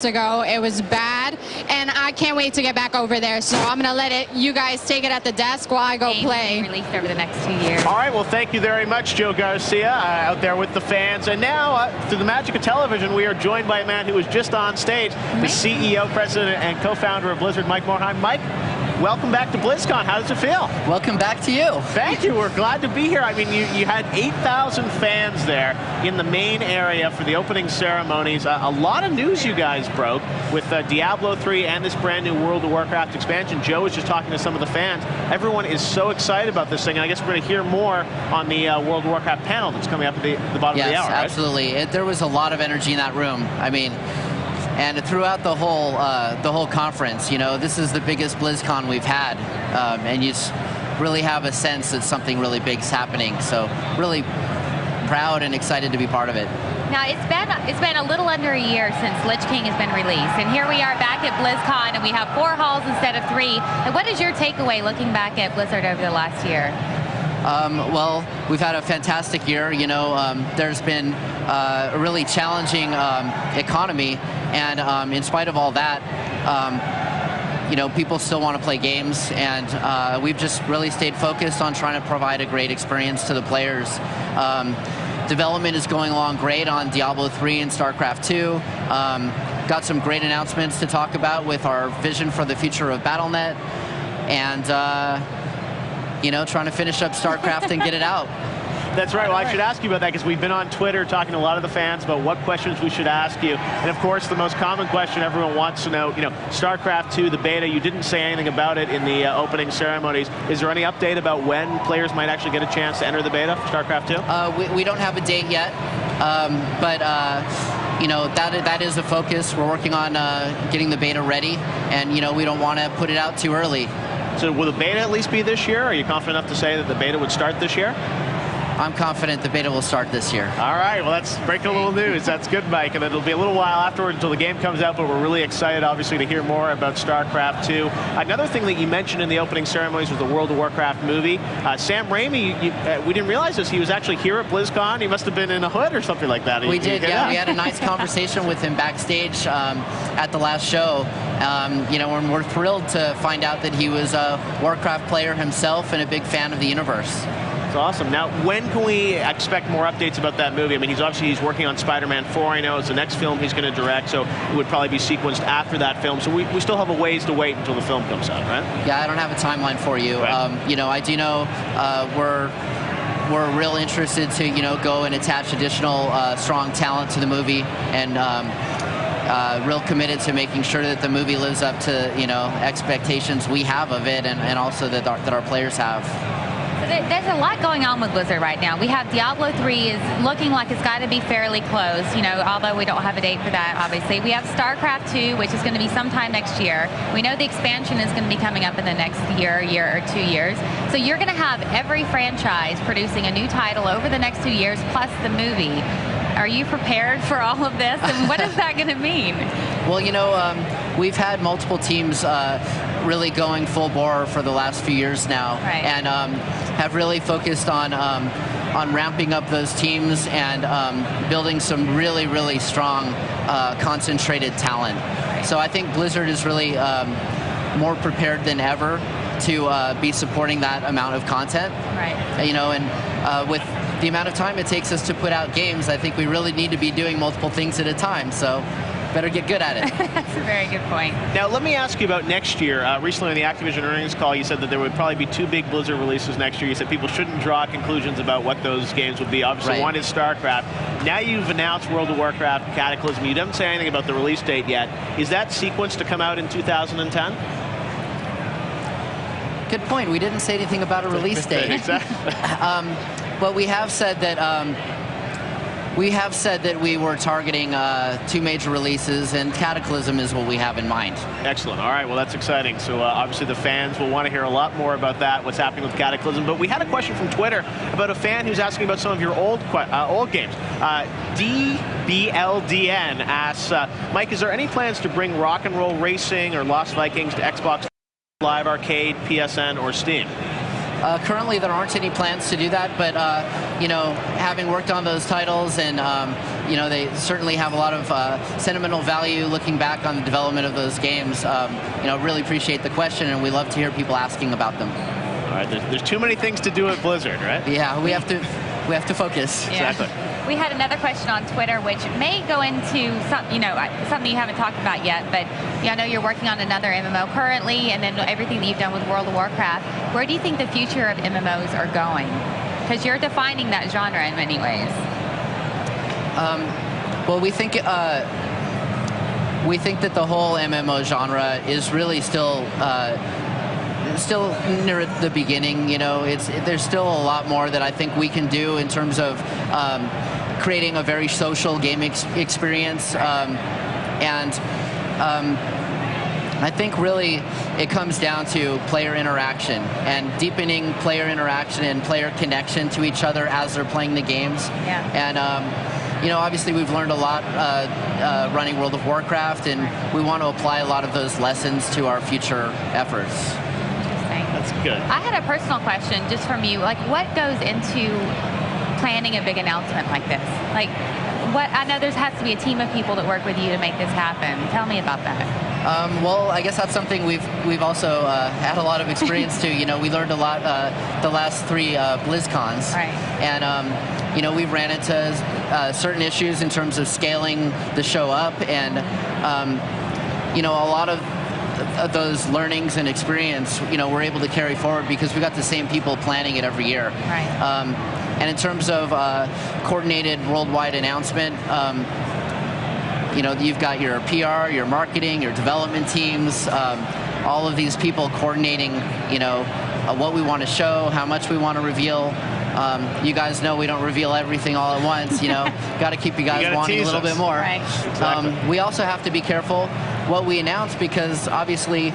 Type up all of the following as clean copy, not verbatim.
ago. It was bad, and I can't wait to get back over there. So I'm gonna let you guys take it at the desk while I go play. Released over the next 2 years. All right, well, thank you very much, Joe Garcia, out there with the fans. And now, through the magic of television, we are joined by a man who was just on stage, the CEO, president, and co-founder of Blizzard, Mike Morhaime. Mike, welcome back to Blizzcon. How does it feel? Welcome back to you. Thank you. We're glad to be here. I mean, you had 8,000 fans there in the main area for the opening ceremonies. A lot of news you guys broke with Diablo 3 and this brand new World of Warcraft expansion. Joe was just talking to some of the fans. Everyone is so excited about this thing, and I guess we're going to hear more on the World of Warcraft panel that's coming up at the bottom of the hour, right? Yes, absolutely. There was a lot of energy in that room. I mean, and throughout the whole conference, you know, this is the biggest BlizzCon we've had, and you just really have a sense that something really big's happening. So really proud and excited to be part of it. Now, it's been a little under a year since Lich King has been released, and here we are back at BlizzCon, and we have 4 halls instead of 3. And what is your takeaway looking back at Blizzard over the last year? Well, we've had a fantastic year. You know, there's been a really challenging economy, and in spite of all that, you know, people still want to play games, and we've just really stayed focused on trying to provide a great experience to the players. Development is going along great on Diablo 3 and StarCraft 2. Got some great announcements to talk about with our vision for the future of Battle.net, and you know, trying to finish up StarCraft and get it out. That's right. Well, I should ask you about that because we've been on Twitter talking to a lot of the fans about what questions we should ask you. And of course, the most common question everyone wants to know, you know, StarCraft 2, the beta, you didn't say anything about it in the opening ceremonies. Is there any update about when players might actually get a chance to enter the beta for StarCraft 2? We don't have a date yet, but you know, that is a focus. We're working on getting the beta ready, and you know, we don't want to put it out too early. So will the beta at least be this year? Are you confident enough to say that the beta would start this year? I'm confident the beta will start this year. All right, well, that's breaking a little news. That's good, Mike, and it'll be a little while afterwards until the game comes out, but we're really excited, obviously, to hear more about StarCraft 2. Another thing that you mentioned in the opening ceremonies was the World of Warcraft movie. Sam Raimi, we didn't realize this, he was actually here at BlizzCon. He must have been in a hood or something like that. We did, yeah. We had a nice conversation with him backstage at the last show. You know, and we're thrilled to find out that he was a Warcraft player himself and a big fan of the universe. That's awesome. Now, when can we expect more updates about that movie? I mean, he's working on Spider-Man 4, I know. It's the next film he's going to direct, so it would probably be sequenced after that film. So we still have a ways to wait until the film comes out, right? Yeah, I don't have a timeline for you. Right. You know, I do know we're real interested to, you know, go and attach additional strong talent to the movie, and real committed to making sure that the movie lives up to, you know, expectations we have of it, and also that our players have. There's a lot going on with Blizzard right now. We have Diablo 3 is looking like it's got to be fairly close, you know, although we don't have a date for that, obviously. We have StarCraft 2, which is going to be sometime next year. We know the expansion is going to be coming up in the next year or 2 years. So you're going to have every franchise producing a new title over the next 2 years, plus the movie. Are you prepared for all of this, and what is that going to mean? Well, you know, we've had multiple teams really going full bore for the last few years now, right, and have really focused on ramping up those teams and building some really, really strong, concentrated talent. Right. So I think Blizzard is really more prepared than ever to be supporting that amount of content. Right. You know, and with the amount of time it takes us to put out games, I think we really need to be doing multiple things at a time. So better get good at it. That's a very good point. Now, let me ask you about next year. Recently on the Activision earnings call, you said that there would probably be 2 big Blizzard releases next year. You said people shouldn't draw conclusions about what those games would be. Obviously, right. One is StarCraft. Now you've announced World of Warcraft, Cataclysm. You didn't say anything about the release date yet. Is that sequenced to come out in 2010? Good point. We didn't say anything about a release date. Exactly. But we have said that we were targeting 2 major releases, and Cataclysm is what we have in mind. Excellent. All right. Well, that's exciting. So obviously the fans will want to hear a lot more about that, what's happening with Cataclysm. But we had a question from Twitter about a fan who's asking about some of your old games. DBLDN asks, Mike, is there any plans to bring Rock and Roll Racing or Lost Vikings to Xbox Live Arcade, PSN, or Steam? Currently, there aren't any plans to do that, but you know, having worked on those titles and you know, they certainly have a lot of sentimental value looking back on the development of those games. You know, really appreciate the question, and we love to hear people asking about them. All right, there's too many things to do at Blizzard, right? Yeah, we have to focus. Yeah. Exactly. We had another question on Twitter, which may go into something you haven't talked about yet, but I know you're working on another MMO currently, and then everything that you've done with World of Warcraft. Where do you think the future of MMOs are going? Because you're defining that genre in many ways. Well, we think that the whole MMO genre is really still near the beginning. You know, there's still a lot more that I think we can do in terms of creating a very social game experience, I think really it comes down to player interaction and deepening player interaction and player connection to each other as they're playing the games. Yeah. And you know, obviously we've learned a lot running World of Warcraft, and we want to apply a lot of those lessons to our future efforts. That's good. I had a personal question just from you. Like, what goes into planning a big announcement like this? Like, I know there has to be a team of people that work with you to make this happen. Tell me about that. Well, I guess that's something we've also had a lot of experience to. You know, we learned a lot the last 3 BlizzCons, right? And you know, we've ran into certain issues in terms of scaling the show up, and you know, a lot of those learnings and experience, you know, we're able to carry forward because we got the same people planning it every year. Right. And in terms of coordinated worldwide announcement, you know, you've got your PR, your marketing, your development teams, all of these people coordinating, you know, what we want to show, how much we want to reveal. You guys know we don't reveal everything all at once, you know. Got to keep you guys wanting a little bit more. Right. Exactly. We also have to be careful what we announce because obviously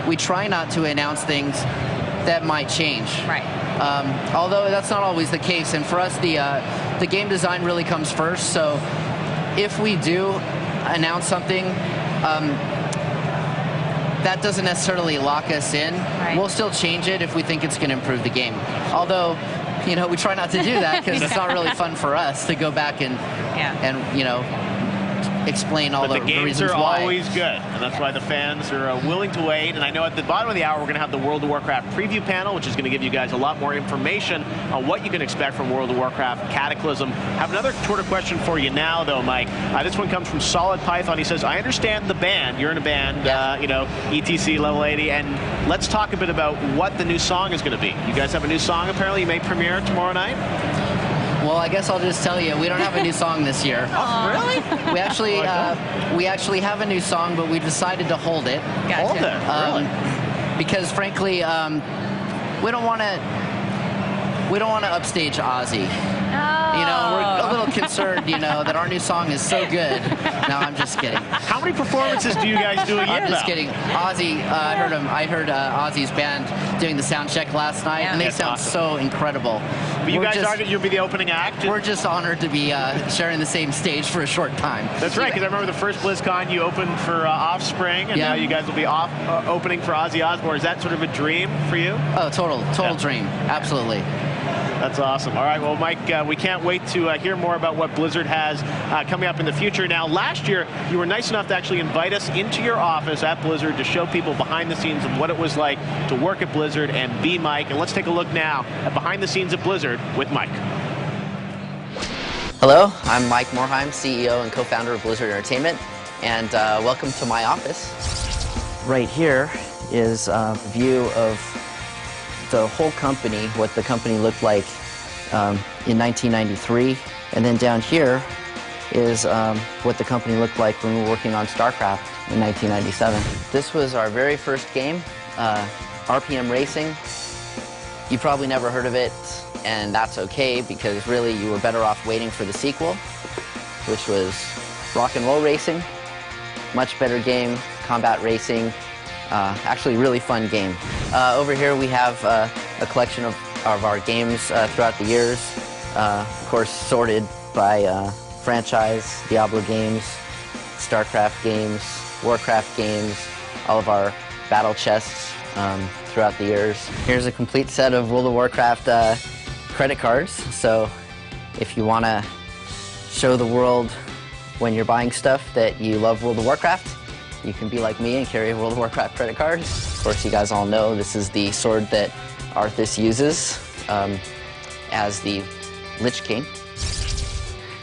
we try not to announce things that might change. Right. Although that's not always the case, and for us the game design really comes first. So if we do announce something, that doesn't necessarily lock us in. Right. We'll still change it if we think it's going to improve the game. Although, you know, we try not to do that because it's not really fun for us to go back and you know, explain all the games reasons are why. always good, and that's why the fans are willing to wait. And I know at the bottom of the hour we're going to have the World of Warcraft preview panel, which is going to give you guys a lot more information on what you can expect from World of Warcraft Cataclysm. I have another Twitter question for you now, though, Mike. This one comes from Solid Python. He says, I understand the band. You're in a band, you know, ETC Level 80, and let's talk a bit about what the new song is going to be. You guys have a new song, apparently. You may premiere tomorrow night? Well, I guess I'll just tell you, we don't have a new song this year. Oh, really? We actually have a new song, but we decided to hold it. Gotcha. Hold it, really? Because frankly, we don't want to upstage Ozzy. Oh. You know, we're a little concerned, you know, that our new song is so good. No, I'm just kidding. How many performances do you guys do a year I'm just now? kidding. Ozzy, I heard Ozzy's band doing the sound check last night, and they That's sound awesome. so incredible. But you guys are, you'll be the opening act? We're just honored to be sharing the same stage for a short time. That's right, because I remember the first BlizzCon you opened for Offspring, and now you guys will be opening for Ozzy Osbourne. Is that sort of a dream for you? Oh, total dream. Absolutely. That's awesome. All right, well, Mike, we can't wait to hear more about what Blizzard has coming up in the future. Now, last year, you were nice enough to actually invite us into your office at Blizzard to show people behind the scenes of what it was like to work at Blizzard and be Mike. And let's take a look now at behind the scenes at Blizzard with Mike. Hello, I'm Mike Morheim, CEO and co-founder of Blizzard Entertainment, and welcome to my office. Right here is a view of the whole company, what the company looked like in 1993, and then down here is what the company looked like when we were working on StarCraft in 1997. This was our very first game, RPM Racing. You probably never heard of it, and that's okay, because really you were better off waiting for the sequel, which was Rock and Roll Racing. Much better game, combat racing, actually really fun game. Over here we have a collection of our games throughout the years, of course sorted by franchise, Diablo games, StarCraft games, Warcraft games, all of our battle chests throughout the years. Here's a complete set of World of Warcraft credit cards, so if you want to show the world when you're buying stuff that you love World of Warcraft. You can be like me and carry a World of Warcraft credit card. Of course, you guys all know this is the sword that Arthas uses as the Lich King.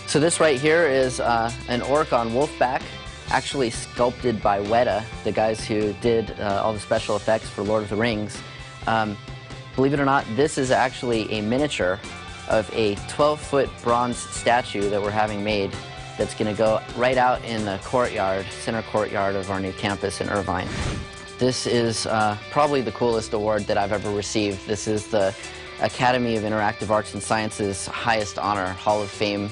So this right here is an orc on wolfback, actually sculpted by Weta, the guys who did all the special effects for Lord of the Rings. Believe it or not, this is actually a miniature of a 12-foot bronze statue that we're having made that's going to go right out in the courtyard, center courtyard of our new campus in Irvine. This is probably the coolest award that I've ever received. This is the Academy of Interactive Arts and Sciences highest honor, Hall of Fame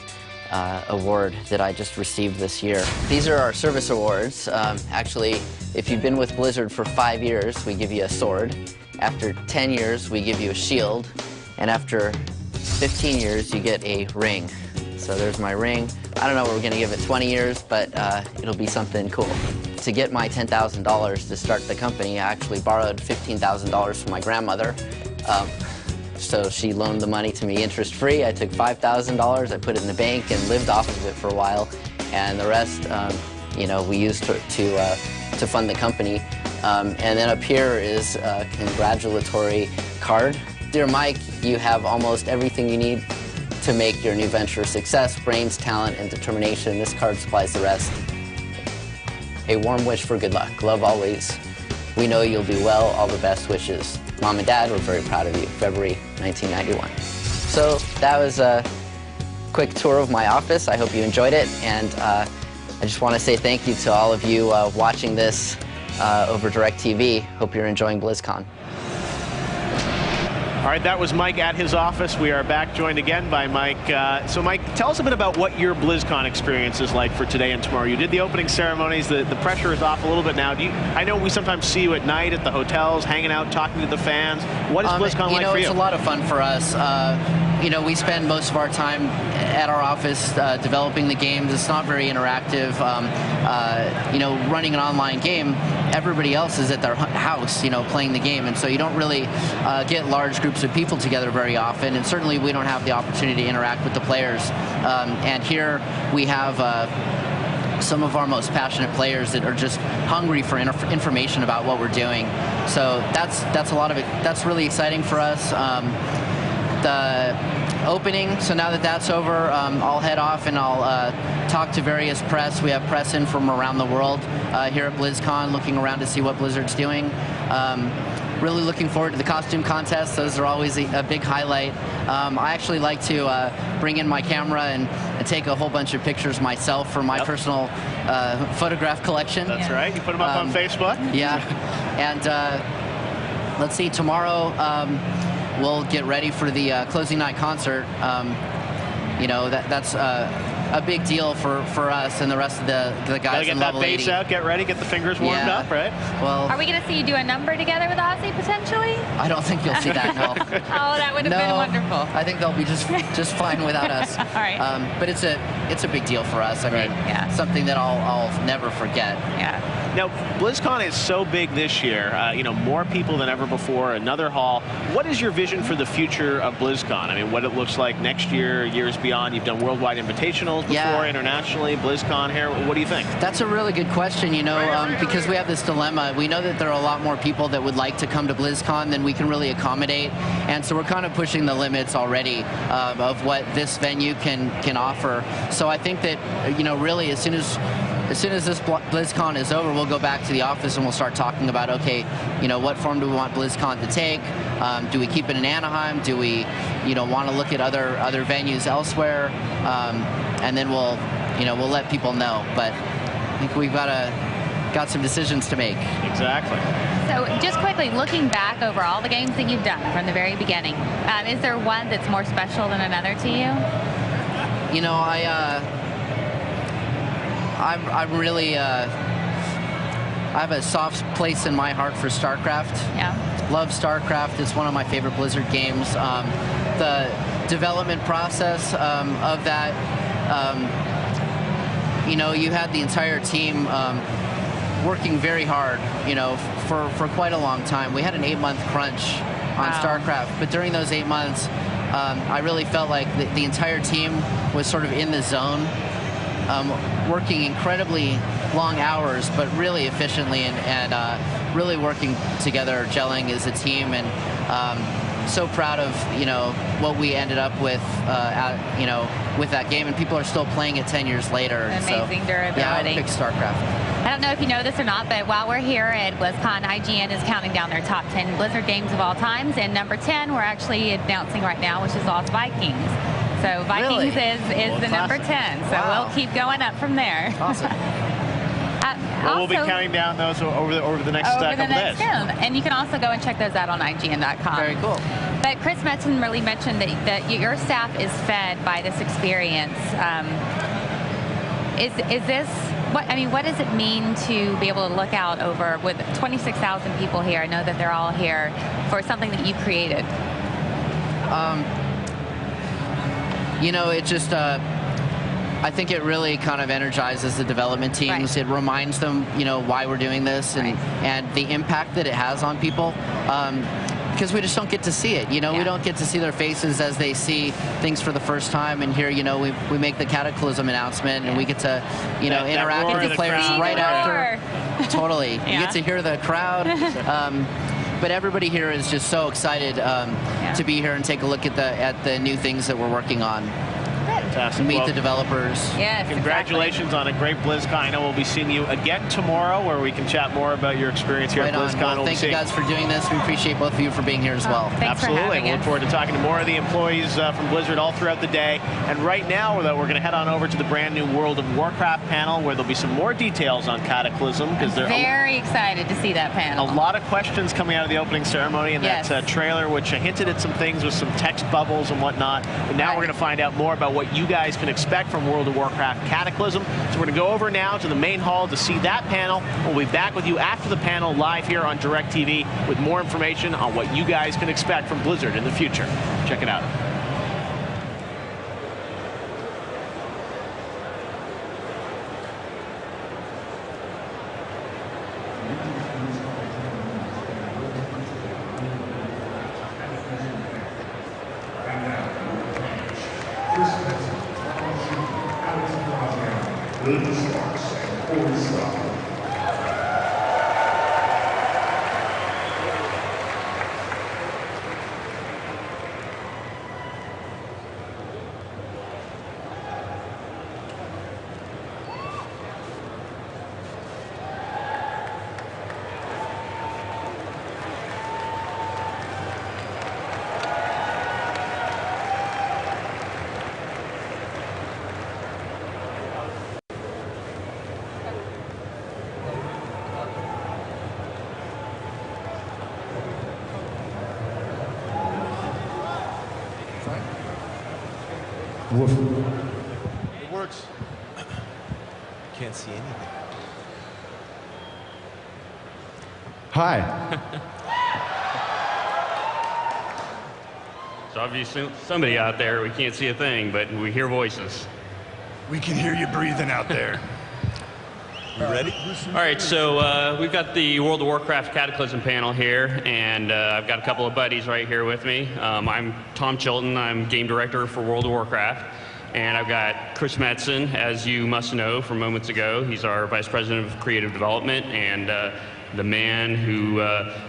award that I just received this year. These are our service awards. Actually, if you've been with Blizzard for 5 years, we give you a sword. After 10 years, we give you a shield. And after 15 years, you get a ring. So there's my ring. I don't know what we're going to give it 20 years, but it'll be something cool. To get my $10,000 to start the company, I actually borrowed $15,000 from my grandmother. So she loaned the money to me interest-free. I took $5,000, I put it in the bank and lived off of it for a while. And the rest, you know, we used to fund the company. And then up here is a congratulatory card. Dear Mike, you have almost everything you need to make your new venture a success: brains, talent, and determination. This card supplies the rest. A warm wish for good luck. Love always. We know you'll do well. All the best wishes. Mom and Dad, we're very proud of you. February 1991. So that was a quick tour of my office. I hope you enjoyed it. And I just want to say thank you to all of you watching this over DirecTV. Hope you're enjoying BlizzCon. All right, that was Mike at his office. We are back, joined again by Mike. So Mike, tell us a bit about what your BlizzCon experience is like for today and tomorrow. You did the opening ceremonies. The pressure is off a little bit now. I know we sometimes see you at night at the hotels, hanging out, talking to the fans. What is BlizzCon like for you? It's a lot of fun for us. You know, we spend most of our time at our office developing the games. It's not very interactive. You know, running an online game, everybody else is at their house, you know, playing the game. And so you don't really get large groups of people together very often. And certainly we don't have the opportunity to interact with the players. And here we have some of our most passionate players that are just hungry for information about what we're doing. So that's a lot of it. That's really exciting for us. The opening, so now that that's over, I'll head off and I'll talk to various press. We have press in from around the world here at BlizzCon, looking around to see what Blizzard's doing. Really looking forward to the costume contests. Those are always a big highlight. I actually like to bring in my camera and take a whole bunch of pictures myself for my personal photograph collection. That's right. You put them up on Facebook? Yeah. And let's see, tomorrow we'll get ready for the closing night concert. You know, that's a big deal for us and the rest of the guys in Level 80. Get that bass out, get ready, get the fingers warmed up, right? Well, are we going to see you do a number together with Ozzy potentially? I don't think you'll see that, no. Oh, that would have been wonderful. I think they'll be just fine without us. All right. But it's a big deal for us. I mean, something that I'll never forget. Yeah. Now, BlizzCon is so big this year, you know, more people than ever before, another hall. What is your vision for the future of BlizzCon? I mean, what it looks like next year, years beyond? You've done worldwide invitationals before, internationally, BlizzCon here. What do you think? That's a really good question, you know, because we have this dilemma. We know that there are a lot more people that would like to come to BlizzCon than we can really accommodate, and so we're kind of pushing the limits already of what this venue can offer. So I think that, you know, really as soon as this BlizzCon is over, we'll go back to the office and we'll start talking about, okay, you know, what form do we want BlizzCon to take? Do we keep it in Anaheim? Do we, you know, want to look at other venues elsewhere? And then we'll let people know. But I think we've got some decisions to make. Exactly. So just quickly, looking back over all the games that you've done from the very beginning, is there one that's more special than another to you? You know, I'm really, I have a soft place in my heart for StarCraft. Yeah. Love StarCraft. It's one of my favorite Blizzard games. The development process of that, you know, you had the entire team working very hard, you know, for quite a long time. We had an 8-month crunch on StarCraft, but during those 8 months, I really felt like the entire team was sort of in the zone, working incredibly long hours, but really efficiently and really working together, gelling as a team, and so proud of what we ended up with with that game, and people are still playing it 10 years later. Amazing durability. Yeah, I would pick StarCraft. I don't know if you know this or not, but while we're here at BlizzCon, IGN is counting down their top 10 Blizzard games of all times, and number 10 we're actually announcing right now, which is Lost Vikings. So Vikings is the number 10, so we'll keep going up from there. Awesome. Well, we'll be counting down those over the next couple days. And you can also go and check those out on IGN.com. Very cool. But Chris Metzen really mentioned that your staff is fed by this experience. Is this what does it mean to be able to look out over with 26,000 people here? I know that they're all here for something that you created. It just. I think it really kind of energizes the development teams. Right. It reminds them, why we're doing this and the impact that it has on people. Because we just don't get to see it. We don't get to see their faces as they see things for the first time. And here, we make the Cataclysm announcement, and we get to, interact with the players right after. Totally. You get to hear the crowd. But everybody here is just so excited to be here and take a look at the new things that we're working on. Fantastic. Meet the developers. Yes, congratulations on a great BlizzCon. I know we'll be seeing you again tomorrow, where we can chat more about your experience here at BlizzCon. Well, thank you guys for doing this. We appreciate both of you for being here as well. Absolutely. We look forward to talking to more of the employees from Blizzard all throughout the day. And right now, though, we're going to head on over to the brand new World of Warcraft panel, where there'll be some more details on Cataclysm. Because they're very excited to see that panel. A lot of questions coming out of the opening ceremony and that trailer, which hinted at some things with some text bubbles and whatnot. But now we're going to find out more about what you guys can expect from World of Warcraft Cataclysm. So we're going to go over now to the main hall to see that panel. We'll be back with you after the panel live here on DirecTV with more information on what you guys can expect from Blizzard in the future. Check it out. It works. Can't see anything. Hi. So obviously somebody out there, we can't see a thing, but we hear voices. We can hear you breathing out there. You ready? All right, so we've got the World of Warcraft Cataclysm panel here, and I've got a couple of buddies right here with me. I'm Tom Chilton. I'm game director for World of Warcraft. And I've got Chris Metzen, as you must know from moments ago. He's our vice president of creative development and the man who,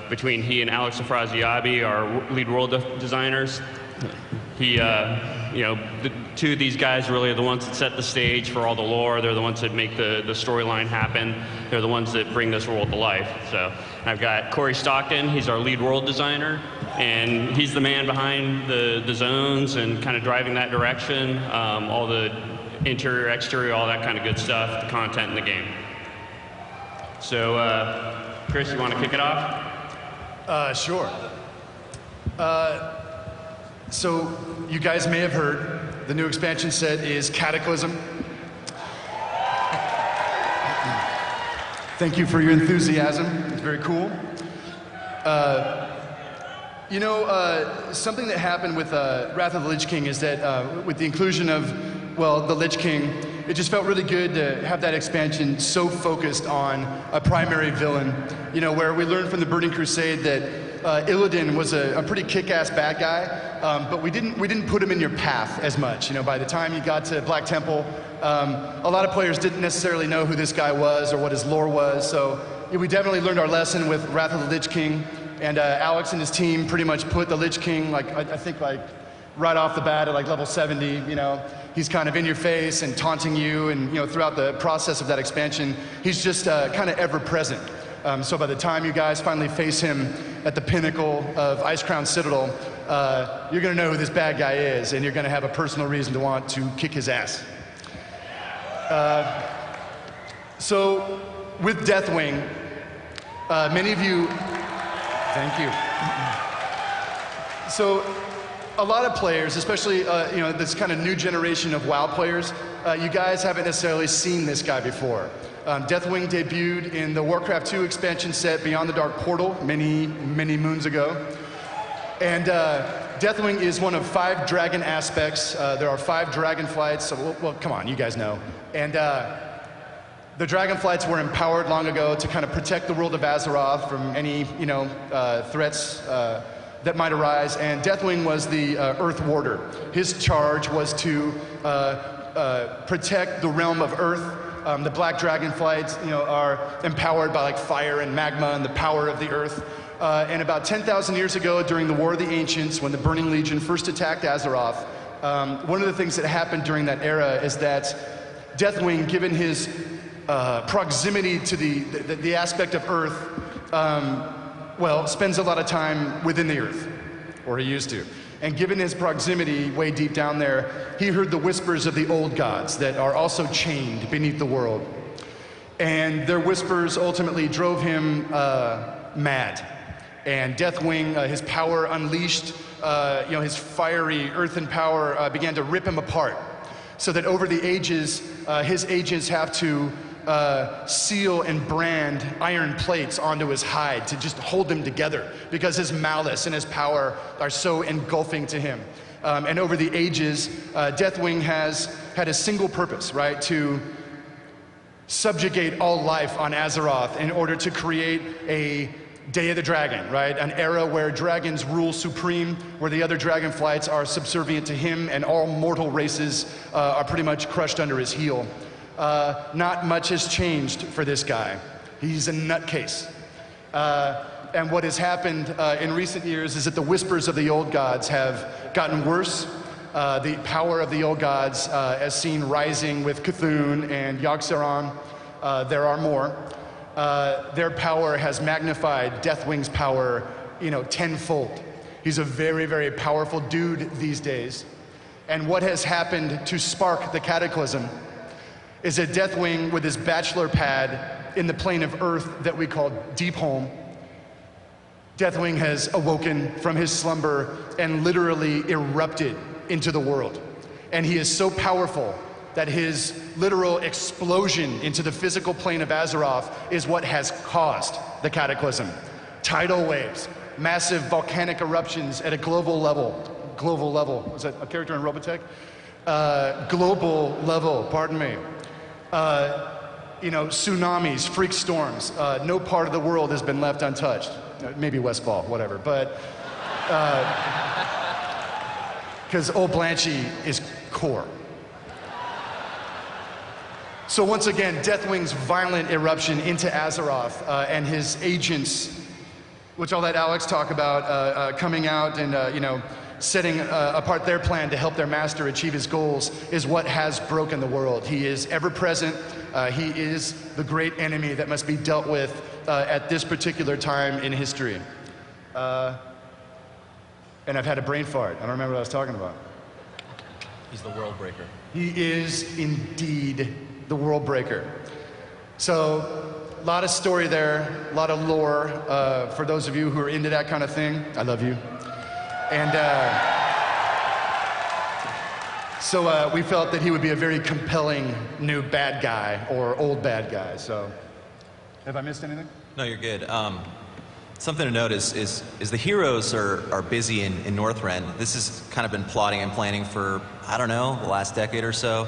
between he and Alex Afraziabi, our lead world designers, the two of these guys really are the ones that set the stage for all the lore. They're the ones that make the storyline happen. They're the ones that bring this world to life. So I've got Corey Stockton. He's our lead world designer, and he's the man behind the zones and kind of driving that direction, all the interior, exterior, all that kind of good stuff, the content in the game. So, Chris, you want to kick it off? Sure. So you guys may have heard the new expansion set is Cataclysm. Thank you for your enthusiasm. It's very cool. Something that happened with Wrath of the Lich King is that with the inclusion of, well, the Lich King, it just felt really good to have that expansion so focused on a primary villain, you know, where we learned from the Burning Crusade that Illidan was a pretty kick-ass bad guy, but we didn't put him in your path as much. You know, by the time you got to Black Temple, a lot of players didn't necessarily know who this guy was or what his lore was, so yeah, we definitely learned our lesson with Wrath of the Lich King, and Alex and his team pretty much put the Lich King, like I think like right off the bat at like level 70, you know, he's kind of in your face and taunting you, and you know, throughout the process of that expansion, he's just kind of ever present. So by the time you guys finally face him at the pinnacle of Icecrown Citadel, you're gonna know who this bad guy is, and you're gonna have a personal reason to want to kick his ass. So with Deathwing, many of you, thank you. So a lot of players, especially you know, this kind of new generation of WoW players, you guys haven't necessarily seen this guy before. Deathwing debuted in the Warcraft 2 expansion set Beyond the Dark Portal many moons ago. And Deathwing is one of 5 dragon aspects. There are 5 dragon flights, so well, come on, you guys know. And the dragon flights were empowered long ago to kind of protect the world of Azeroth from any, you know, threats that might arise, and Deathwing was the Earth Warder. His charge was to protect the realm of Earth. The black dragon flights, you know, are empowered by like fire and magma and the power of the Earth. And about 10,000 years ago, during the War of the Ancients, when the Burning Legion first attacked Azeroth, one of the things that happened during that era is that Deathwing, given his proximity to the aspect of Earth, well, spends a lot of time within the Earth, or he used to. And given his proximity way deep down there, he heard the whispers of the old gods that are also chained beneath the world. And their whispers ultimately drove him mad. And Deathwing, his power unleashed, you know, his fiery earthen power began to rip him apart. So that over the ages, his agents have to seal and brand iron plates onto his hide to just hold him together, because his malice and his power are so engulfing to him. And over the ages, Deathwing has had a single purpose, right? To subjugate all life on Azeroth in order to create a Day of the Dragon, right? An era where dragons rule supreme, where the other dragon flights are subservient to him, and all mortal races are pretty much crushed under his heel. Not much has changed for this guy. He's a nutcase. And what has happened in recent years is that the whispers of the old gods have gotten worse. The power of the old gods, as seen rising with Cthulhu and Yogg-Saron, there are more. Their power has magnified Deathwing's power, you know, tenfold. He's a very, very powerful dude these days. And what has happened to spark the cataclysm is that Deathwing, with his bachelor pad in the plane of Earth that we call Deep Home, Deathwing has awoken from his slumber and literally erupted into the world. And he is so powerful that his literal explosion into the physical plane of Azeroth is what has caused the cataclysm. Tidal waves, massive volcanic eruptions at a global level. Global level, was that a character in Robotech? Global level, pardon me. You know, tsunamis, freak storms. No part of the world has been left untouched. Maybe Westfall, whatever, but because old Blanchy is core. So once again, Deathwing's violent eruption into Azeroth and his agents, which I'll let Alex talk about, coming out and you know, setting apart their plan to help their master achieve his goals, is what has broken the world. He is ever present. He is the great enemy that must be dealt with at this particular time in history. And I've had a brain fart. I don't remember what I was talking about. He's the world breaker. He is indeed the world breaker. So, a lot of story there, a lot of lore. For those of you who are into that kind of thing, I love you. And so we felt that he would be a very compelling new bad guy, or old bad guy. So, have I missed anything? No, you're good. Something to note is the heroes are busy in Northrend. This has kind of been plotting and planning for, I don't know, the last decade or so.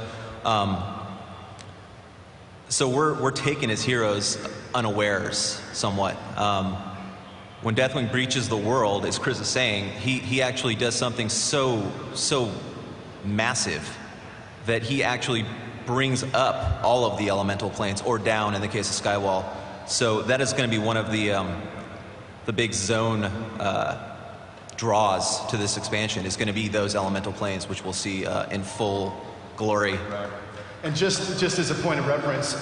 So we're taken as heroes unawares, somewhat. When Deathwing breaches the world, as Chris is saying, he actually does something so massive that he actually brings up all of the elemental planes, or down in the case of Skywall. So that is going to be one of the big zone draws to this expansion, is going to be those elemental planes, which we'll see in full glory. Right. And just as a point of reference,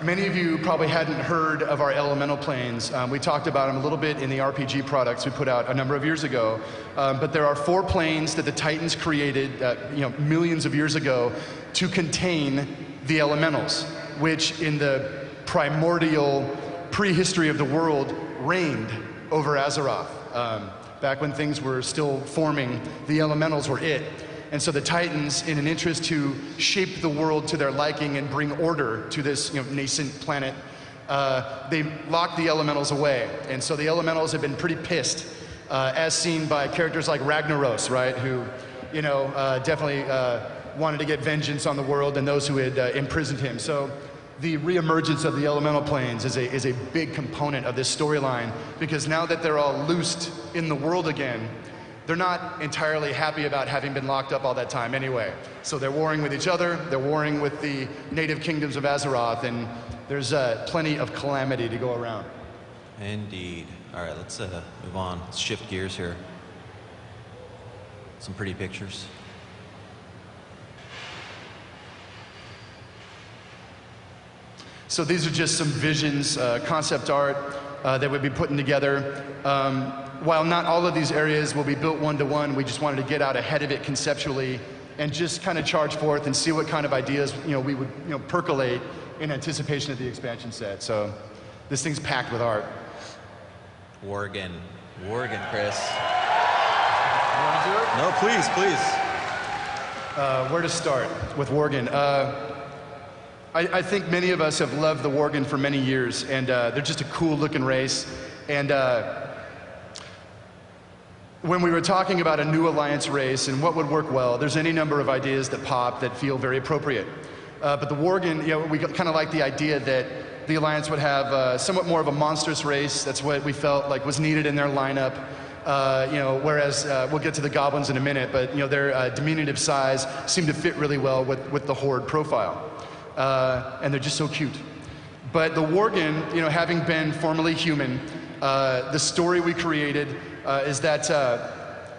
many of you probably hadn't heard of our elemental planes. We talked about them a little bit in the RPG products we put out a number of years ago. But there are 4 planes that the Titans created, millions of years ago, to contain the elementals, which in the primordial prehistory of the world reigned over Azeroth. Back when things were still forming, the elementals were it. And so the Titans, in an interest to shape the world to their liking and bring order to this nascent planet, they locked the elementals away. And so the elementals have been pretty pissed, as seen by characters like Ragnaros, right, who definitely wanted to get vengeance on the world and those who had imprisoned him. So the reemergence of the elemental planes is a big component of this storyline, because now that they're all loosed in the world again, they're not entirely happy about having been locked up all that time anyway. So they're warring with each other, they're warring with the native kingdoms of Azeroth, and there's plenty of calamity to go around. Indeed. All right, let's move on. Let's shift gears here. Some pretty pictures. So these are just some visions, concept art that we'll be putting together. While not all of these areas will be built one-to-one, we just wanted to get out ahead of it conceptually and just kind of charge forth and see what kind of ideas we would percolate in anticipation of the expansion set. So this thing's packed with art. Worgen, Chris. You want to do it? No, please. Where to start with Worgen? I think many of us have loved the Worgen for many years, and they're just a cool-looking race. And when we were talking about a new Alliance race and what would work well, there's any number of ideas that pop that feel very appropriate. But the Worgen, we kind of like the idea that the Alliance would have somewhat more of a monstrous race. That's what we felt like was needed in their lineup. Whereas we'll get to the goblins in a minute, but their diminutive size seemed to fit really well with the Horde profile. And they're just so cute. But the Worgen, having been formerly human, the story we created is that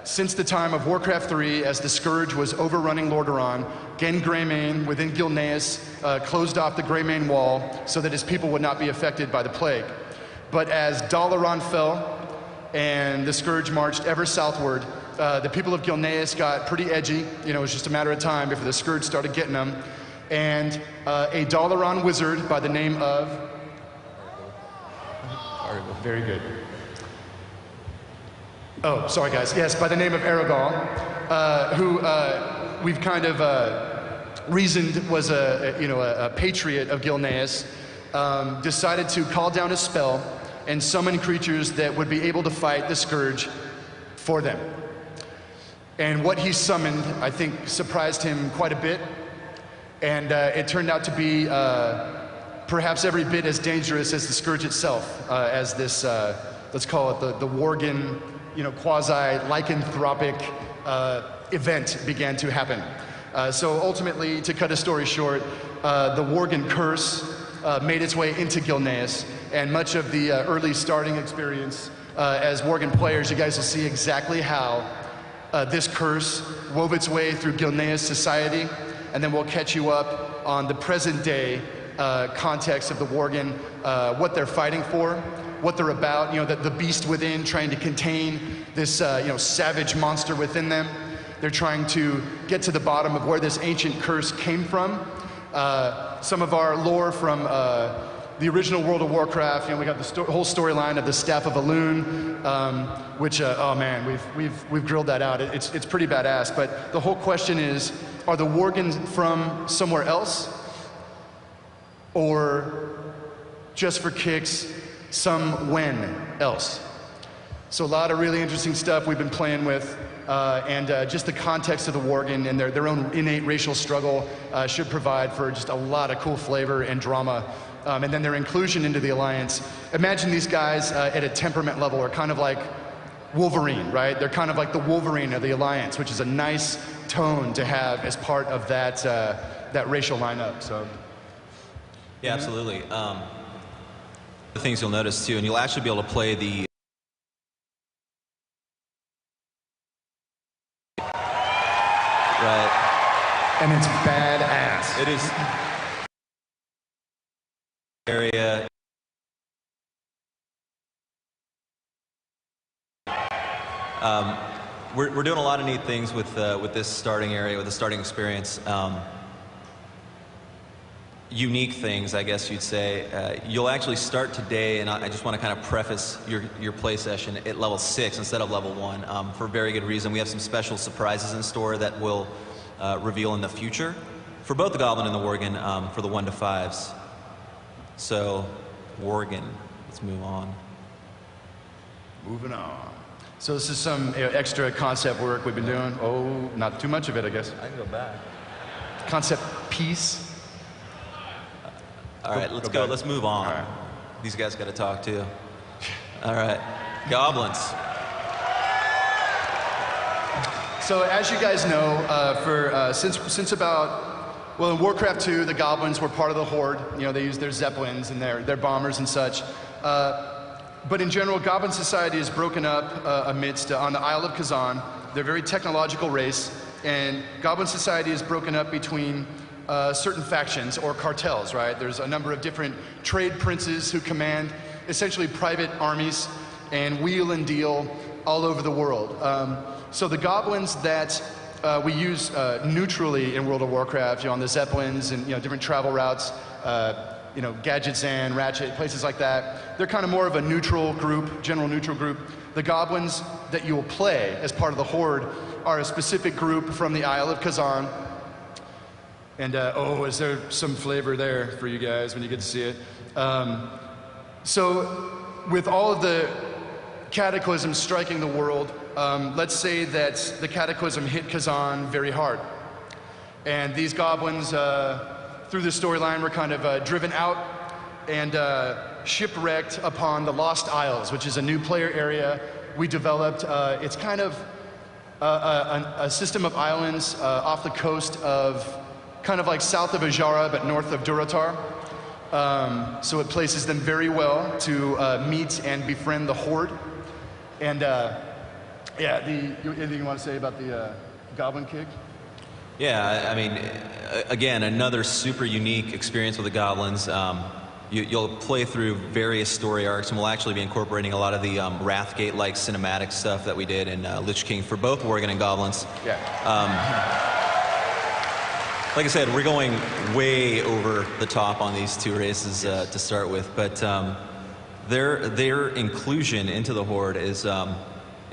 since the time of Warcraft 3, as the Scourge was overrunning Lordaeron, Gen Greymane within Gilneas closed off the Greymane wall so that his people would not be affected by the plague. But as Dalaran fell and the Scourge marched ever southward, the people of Gilneas got pretty edgy. It was just a matter of time before the Scourge started getting them. And a Dalaran wizard by the name of... Very good. Oh, sorry guys. Yes, by the name of Aragorn, who we've kind of reasoned was a patriot of Gilneas, decided to call down a spell and summon creatures that would be able to fight the Scourge for them. And what he summoned, I think, surprised him quite a bit. And it turned out to be perhaps every bit as dangerous as the Scourge itself, as this, let's call it the Worgen, quasi-lycanthropic event began to happen. So ultimately, to cut a story short, the Worgen curse made its way into Gilneas, and much of the early starting experience as Worgen players, you guys will see exactly how this curse wove its way through Gilneas society, and then we'll catch you up on the present day context of the Worgen, what they're fighting for, what they're about, the beast within trying to contain this savage monster within them. They're trying to get to the bottom of where this ancient curse came from. Some of our lore from the original World of Warcraft, we got the whole storyline of the Staff of Elune, which, oh man, we've grilled that out. It's pretty badass, but the whole question is, are the Worgen from somewhere else? Or just for kicks, somewhen else? So a lot of really interesting stuff we've been playing with, and just the context of the Worgen and their own innate racial struggle should provide for just a lot of cool flavor and drama. And then their inclusion into the Alliance. Imagine these guys at a temperament level are kind of like Wolverine, right? They're kind of like the Wolverine of the Alliance, which is a nice tone to have as part of that, that racial lineup. So. Yeah, absolutely. The things you'll notice too, and you'll actually be able to play the right. And it's badass. It is area. We're doing a lot of neat things with this starting area, with the starting experience. Unique things, I guess you'd say. You'll actually start today, and I just want to kind of preface your play session at level 6 instead of level 1 for a very good reason. We have some special surprises in store that we'll reveal in the future for both the Goblin and the Worgen for the 1 to 5s. So, Worgen, let's move on. Moving on. So this is some extra concept work we've been doing. Oh, not too much of it, I guess. I can go back. Concept piece. All right, let's go. Let's move on. All right. These guys got to talk too. All right, Goblins. So as you guys know, since about, well, in Warcraft 2, the Goblins were part of the Horde. You know, they used their Zeppelins and their bombers and such. But in general, Goblin society is broken up amidst, on the Isle of Kazan. They're a very technological race, and Goblin society is broken up between certain factions or cartels, right? There's a number of different trade princes who command essentially private armies and wheel and deal all over the world. So the Goblins that we use neutrally in World of Warcraft, you know, on the Zeppelins and, you know, different travel routes, you know, Gadgetzan, Ratchet, places like that. They're kind of more of a neutral group, general neutral group. The Goblins that you will play as part of the Horde are a specific group from the Isle of Kazan. And, oh, is there some flavor there for you guys when you get to see it? So with all of the cataclysms striking the world, let's say that the cataclysm hit Kazan very hard. And these Goblins, through the storyline, were kind of driven out and shipwrecked upon the Lost Isles, which is a new player area we developed. It's kind of a system of islands off the coast of, kind of like south of Ajara, but north of Durotar. So it places them very well to meet and befriend the Horde. And yeah, anything you want to say about the Goblin Kick? Yeah, I mean, again, another super unique experience with the Goblins. You'll play through various story arcs, and we'll actually be incorporating a lot of the Wrathgate-like cinematic stuff that we did in Lich King for both Worgen and Goblins. Yeah. Like I said, we're going way over the top on these two races to start with, but their inclusion into the Horde is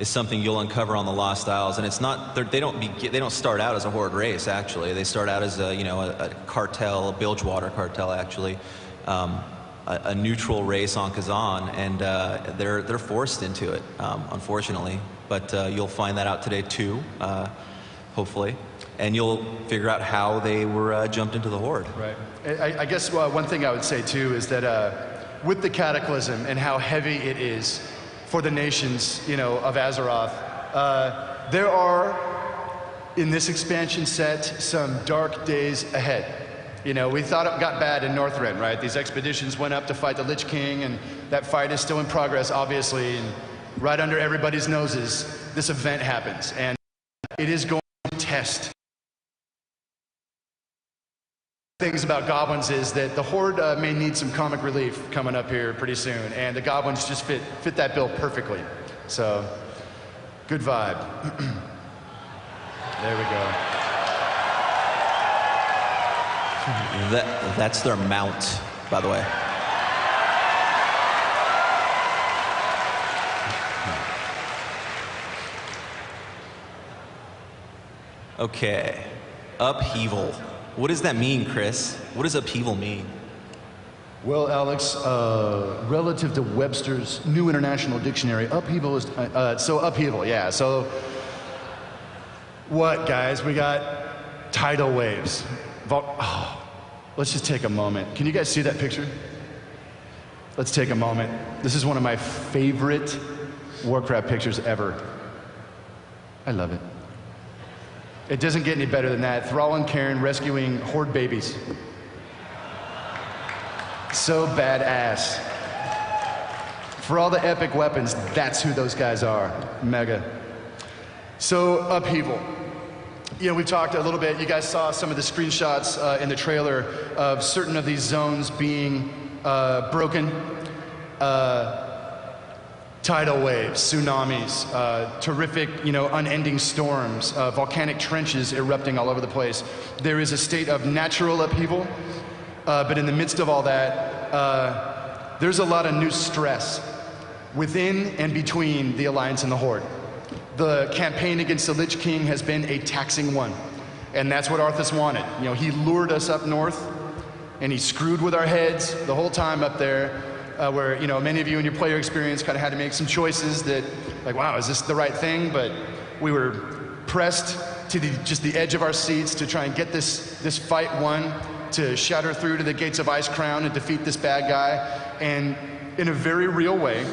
something you'll uncover on the Lost Isles, and it's not they don't start out as a Horde race. Actually, they start out as a cartel, a Bilgewater cartel, actually, a neutral race on Kazan, and they're forced into it, unfortunately. But you'll find that out today too, hopefully, and you'll figure out how they were jumped into the Horde. Right. I guess one thing I would say too is that with the Cataclysm and how heavy it is for the nations, of Azeroth, there are, in this expansion set, some dark days ahead. We thought it got bad in Northrend, right? These expeditions went up to fight the Lich King, and that fight is still in progress, obviously, and right under everybody's noses, this event happens, and it is going to test. Things about Goblins is that the Horde may need some comic relief coming up here pretty soon, and the Goblins just fit that bill perfectly. So, good vibe. There we go. That's their mount, by the way. Okay, upheaval. What does that mean, Chris? What does upheaval mean? Well, Alex, relative to Webster's New International Dictionary, upheaval is, so upheaval, yeah. So what, guys? We got tidal waves. Let's just take a moment. Can you guys see that picture? Let's take a moment. This is one of my favorite Warcraft pictures ever. I love it. It doesn't get any better than that. Thrall and Cairn rescuing horde babies. So badass. For all the epic weapons, that's who those guys are. Mega. So, upheaval. You know, we talked a little bit, you guys saw some of the screenshots in the trailer of certain of these zones being broken. Tidal waves, tsunamis, terrific, unending storms, volcanic trenches erupting all over the place. There is a state of natural upheaval. But in the midst of all that, there's a lot of new stress within and between the Alliance and the Horde. The campaign against the Lich King has been a taxing one, and that's what Arthas wanted. He lured us up north, and he screwed with our heads the whole time up there, where many of you in your player experience kind of had to make some choices that, like, wow, is this the right thing? But we were pressed to just the edge of our seats to try and get this fight won, to shatter through to the gates of Ice Crown and defeat this bad guy. And in a very real way,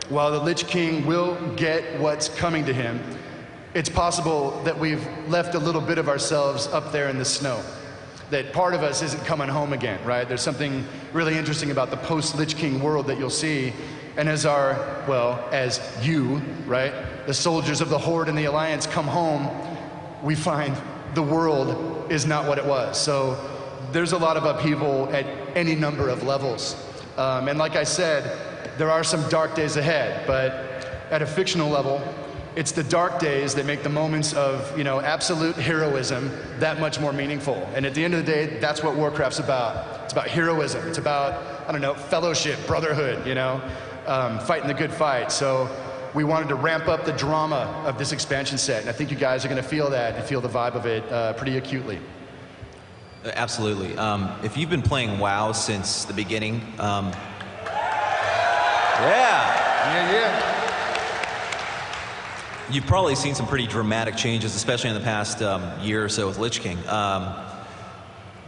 while the Lich King will get what's coming to him, it's possible that we've left a little bit of ourselves up there in the snow. That part of us isn't coming home again, right? There's something really interesting about the post-Lich King world that you'll see. And as as you, right, the soldiers of the Horde and the Alliance come home, we find the world is not what it was. So there's a lot of upheaval at any number of levels. And like I said, there are some dark days ahead, but at a fictional level, it's the dark days that make the moments of, absolute heroism that much more meaningful. And at the end of the day, that's what Warcraft's about. It's about heroism. It's about, fellowship, brotherhood, fighting the good fight. So we wanted to ramp up the drama of this expansion set. And I think you guys are going to feel that and feel the vibe of it pretty acutely. Absolutely. If you've been playing WoW since the beginning, you've probably seen some pretty dramatic changes, especially in the past year or so with Lich King.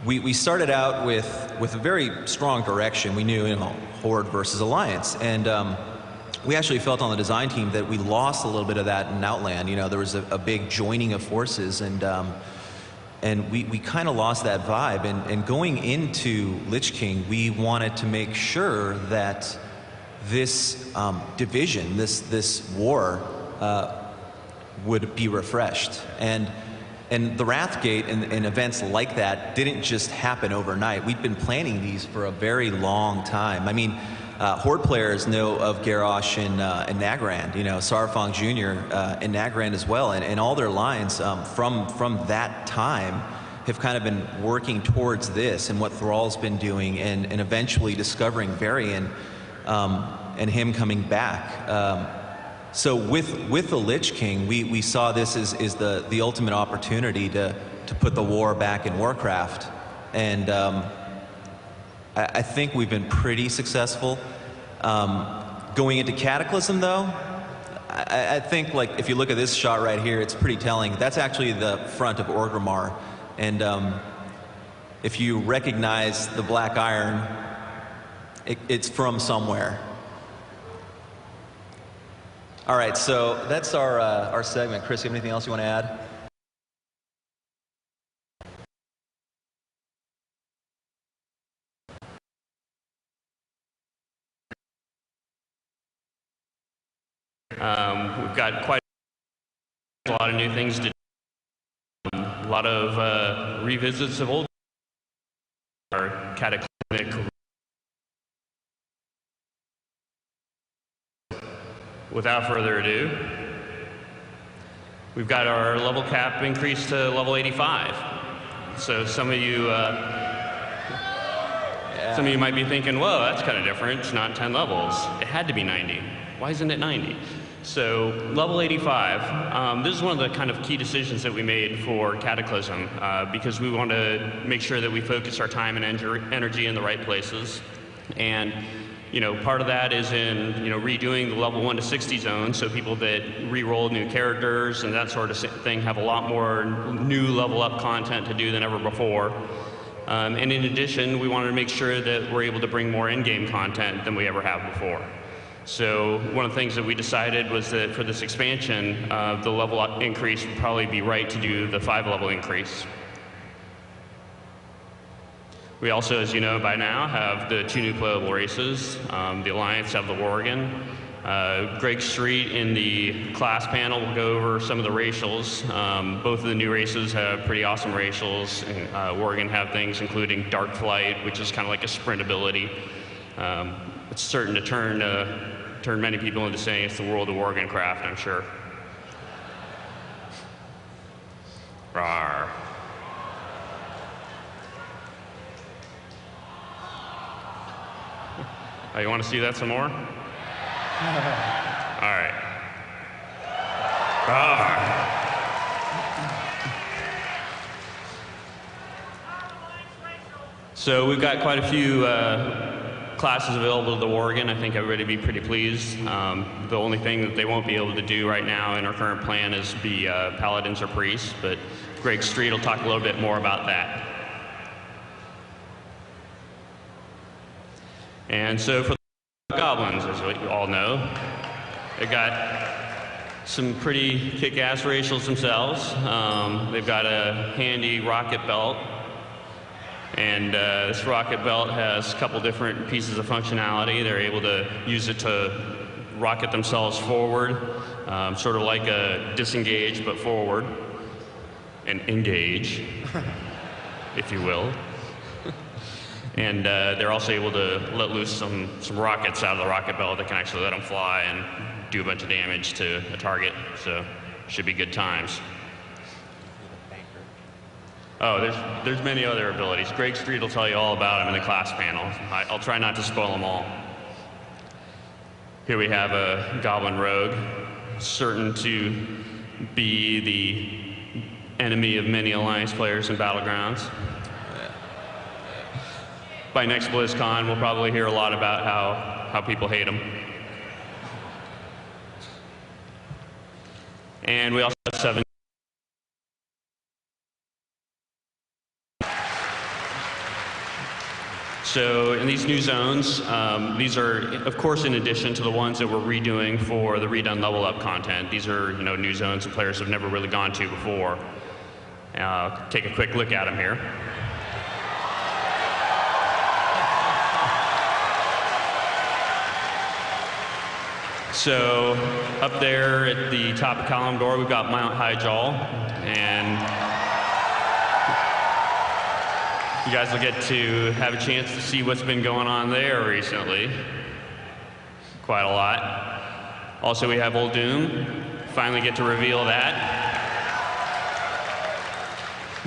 We started out with a very strong direction. We knew, Horde versus Alliance, and we actually felt on the design team that we lost a little bit of that in Outland. There was a big joining of forces, and we kind of lost that vibe. And going into Lich King, we wanted to make sure that this division, this war, would be refreshed. And the Wrathgate and events like that didn't just happen overnight. We'd been planning these for a very long time. I mean, Horde players know of Garrosh and Nagrand, Sarfong Jr. And Nagrand as well, and all their lines from that time have kind of been working towards this and what Thrall's been doing, and eventually discovering Varian and him coming back. So with the Lich King, we saw this as the ultimate opportunity to put the war back in Warcraft, and I think we've been pretty successful. Going into Cataclysm, though, I think, like, if you look at this shot right here, it's pretty telling. That's actually the front of Orgrimmar, and if you recognize the black iron, it's from somewhere. All right, so that's our segment. Chris, you have anything else you want to add? We've got quite a lot of new things to do. A lot of revisits of old cataclysmic. Without further ado, we've got our level cap increased to level 85. So some of you might be thinking, whoa, that's kind of different. It's not 10 levels. It had to be 90. Why isn't it 90? So level 85, this is one of the kind of key decisions that we made for Cataclysm, because we want to make sure that we focus our time and energy in the right places. And part of that is in redoing the level 1 to 60 zone, so people that re-roll new characters and that sort of thing have a lot more new level up content to do than ever before. And in addition, we wanted to make sure that we're able to bring more in-game content than we ever have before. So one of the things that we decided was that for this expansion, the level up increase would probably be right to do the 5-level increase. We also, as you know by now, have the 2 new playable races. The Alliance have the Worgen. Greg Street in the class panel will go over some of the racials. Both of the new races have pretty awesome racials. And, Worgen have things including Dark Flight, which is kind of like a sprint ability. It's certain to turn many people into saying it's the World of Worgen craft, I'm sure. Rawr. Oh, you want to see that some more? All right. So we've got quite a few classes available to the Worgen. I think everybody will be pretty pleased. The only thing that they won't be able to do right now in our current plan is be paladins or priests, but Greg Street will talk a little bit more about that. And so for the goblins, as you all know, they got some pretty kick-ass racials themselves. They've got a handy rocket belt, and this rocket belt has a couple different pieces of functionality. They're able to use it to rocket themselves forward, sort of like a disengage but forward, and engage, if you will. And they're also able to let loose some rockets out of the rocket belt that can actually let them fly and do a bunch of damage to a target. So should be good times. Oh, there's many other abilities. Greg Street will tell you all about them in the class panel. I'll try not to spoil them all. Here we have a Goblin Rogue, certain to be the enemy of many Alliance players in Battlegrounds. By next Blizzcon, we'll probably hear a lot about how people hate him. And we also have 7. So in these new zones, these are, of course, in addition to the ones that we're redoing for the redone level up content. These are new zones that players have never really gone to before. Take a quick look at them here. So up there at the top of Kalimdor, we've got Mount Highjaw, and you guys will get to have a chance to see what's been going on there recently. Quite a lot. Also, we have Old Doom. Finally get to reveal that.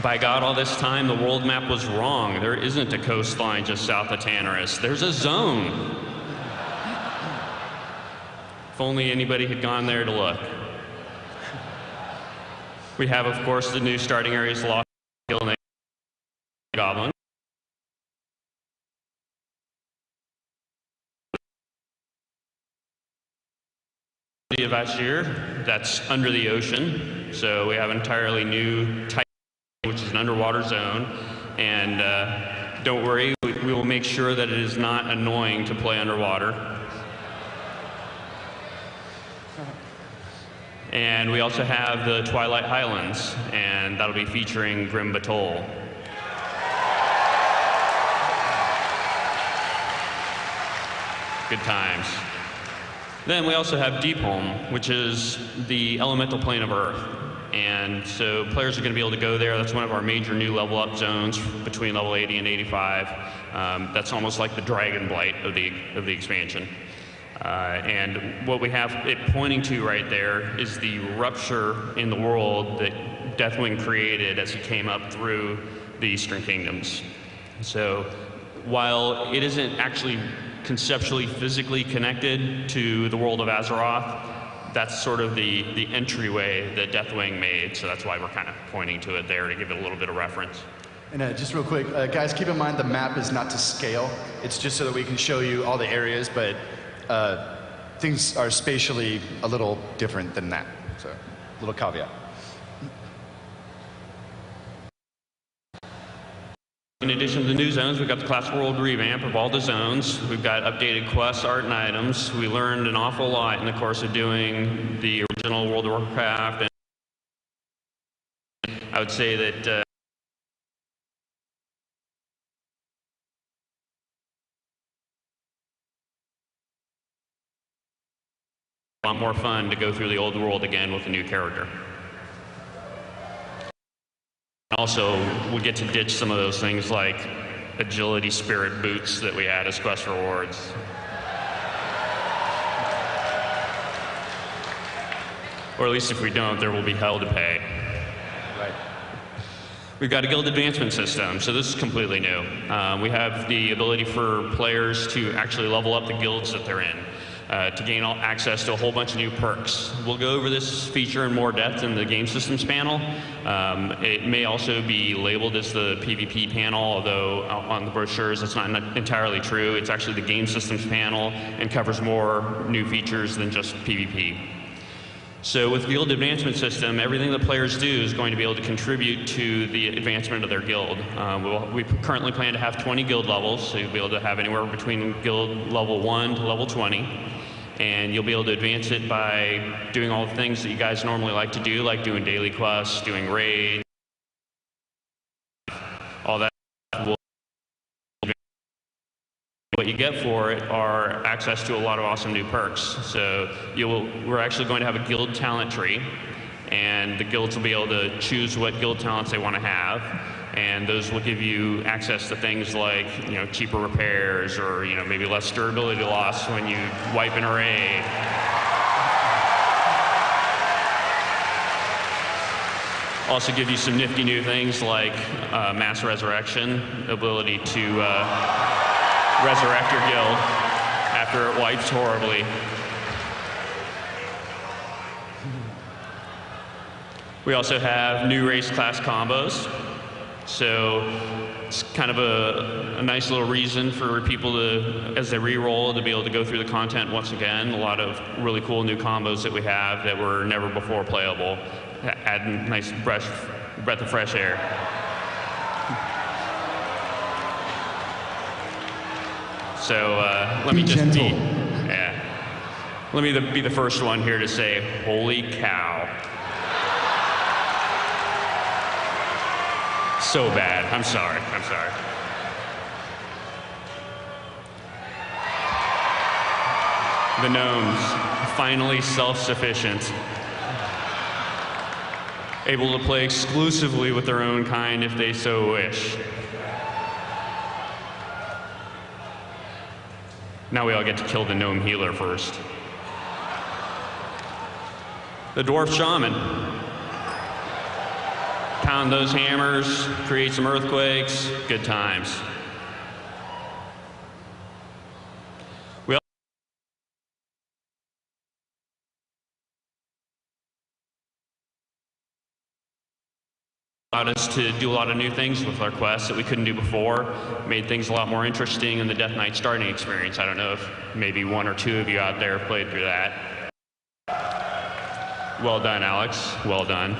By God, all this time, the world map was wrong. There isn't a coastline just south of Tannerus. There's a zone. If only anybody had gone there to look. We have, of course, the new starting areas, Lost Hill and Goblin. Of Ashir, that's under the ocean. So we have an entirely new type, which is an underwater zone. And don't worry, we will make sure that it is not annoying to play underwater. And we also have the Twilight Highlands, and that'll be featuring Grim Batol. Good times. Then we also have Deepholm, which is the elemental plane of Earth. And so players are going to be able to go there. That's one of our major new level up zones between level 80 and 85. That's almost like the Dragon Blight of the expansion. And what we have it pointing to right there is the rupture in the world that Deathwing created as he came up through the Eastern Kingdoms. So while it isn't actually conceptually physically connected to the world of Azeroth, that's sort of the entryway that Deathwing made. So that's why we're kind of pointing to it there to give it a little bit of reference. And just real quick, guys, keep in mind the map is not to scale. It's just so that we can show you all the areas, but things are spatially a little different than that. So, little caveat. In addition to the new zones, we've got the Classic World revamp of all the zones. We've got updated quests, art, and items. We learned an awful lot in the course of doing the original World of Warcraft. And I would say that a lot more fun to go through the old world again with a new character. Also, we get to ditch some of those things like agility spirit boots that we had as quest rewards. Or at least if we don't, there will be hell to pay. Right. We've got a guild advancement system, so this is completely new. We have the ability for players to actually level up the guilds that they're in. To gain access to a whole bunch of new perks. We'll go over this feature in more depth in the game systems panel. It may also be labeled as the PvP panel, although on the brochures it's not entirely true. It's actually the game systems panel and covers more new features than just PvP. So with the guild advancement system, everything the players do is going to be able to contribute to the advancement of their guild. We currently plan to have 20 guild levels, so you'll be able to have anywhere between guild level 1 to level 20. And you'll be able to advance it by doing all the things that you guys normally like to do, like doing daily quests, doing raids, all that. What you get for it are access to a lot of awesome new perks. So we're actually going to have a guild talent tree, and the guilds will be able to choose what guild talents they want to have, and those will give you access to things like cheaper repairs, or maybe less durability loss when you wipe in a raid. Also give you some nifty new things like mass resurrection, ability to resurrect your guild after it wipes horribly. We also have new race class combos. So it's kind of a nice little reason for people to, as they re-roll, to be able to go through the content once again. A lot of really cool new combos that we have that were never before playable. Add a nice breath of fresh air. So let me just let me be the first one here to say, holy cow. So bad. I'm sorry. The gnomes, finally self-sufficient. Able to play exclusively with their own kind if they so wish. Now we all get to kill the gnome healer first. The dwarf shaman. Pound those hammers, create some earthquakes, good times. We allowed us to do a lot of new things with our quests that we couldn't do before. Made things a lot more interesting in the Death Knight starting experience. I don't know if maybe one or two of you out there have played through that. Well done, Alex. Well done.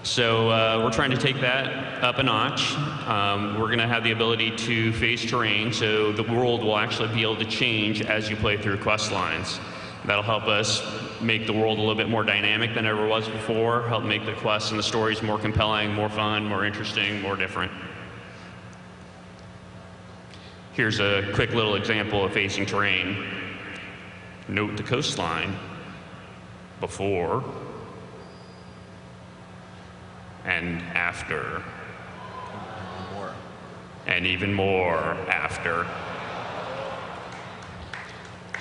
So we're trying to take that up a notch. We're going to have the ability to phase terrain, so the world will actually be able to change as you play through quest lines. That'll help us make the world a little bit more dynamic than it ever was before, help make the quests and the stories more compelling, more fun, more interesting, more different. Here's a quick little example of phasing terrain. Note the coastline before and after, and even more after.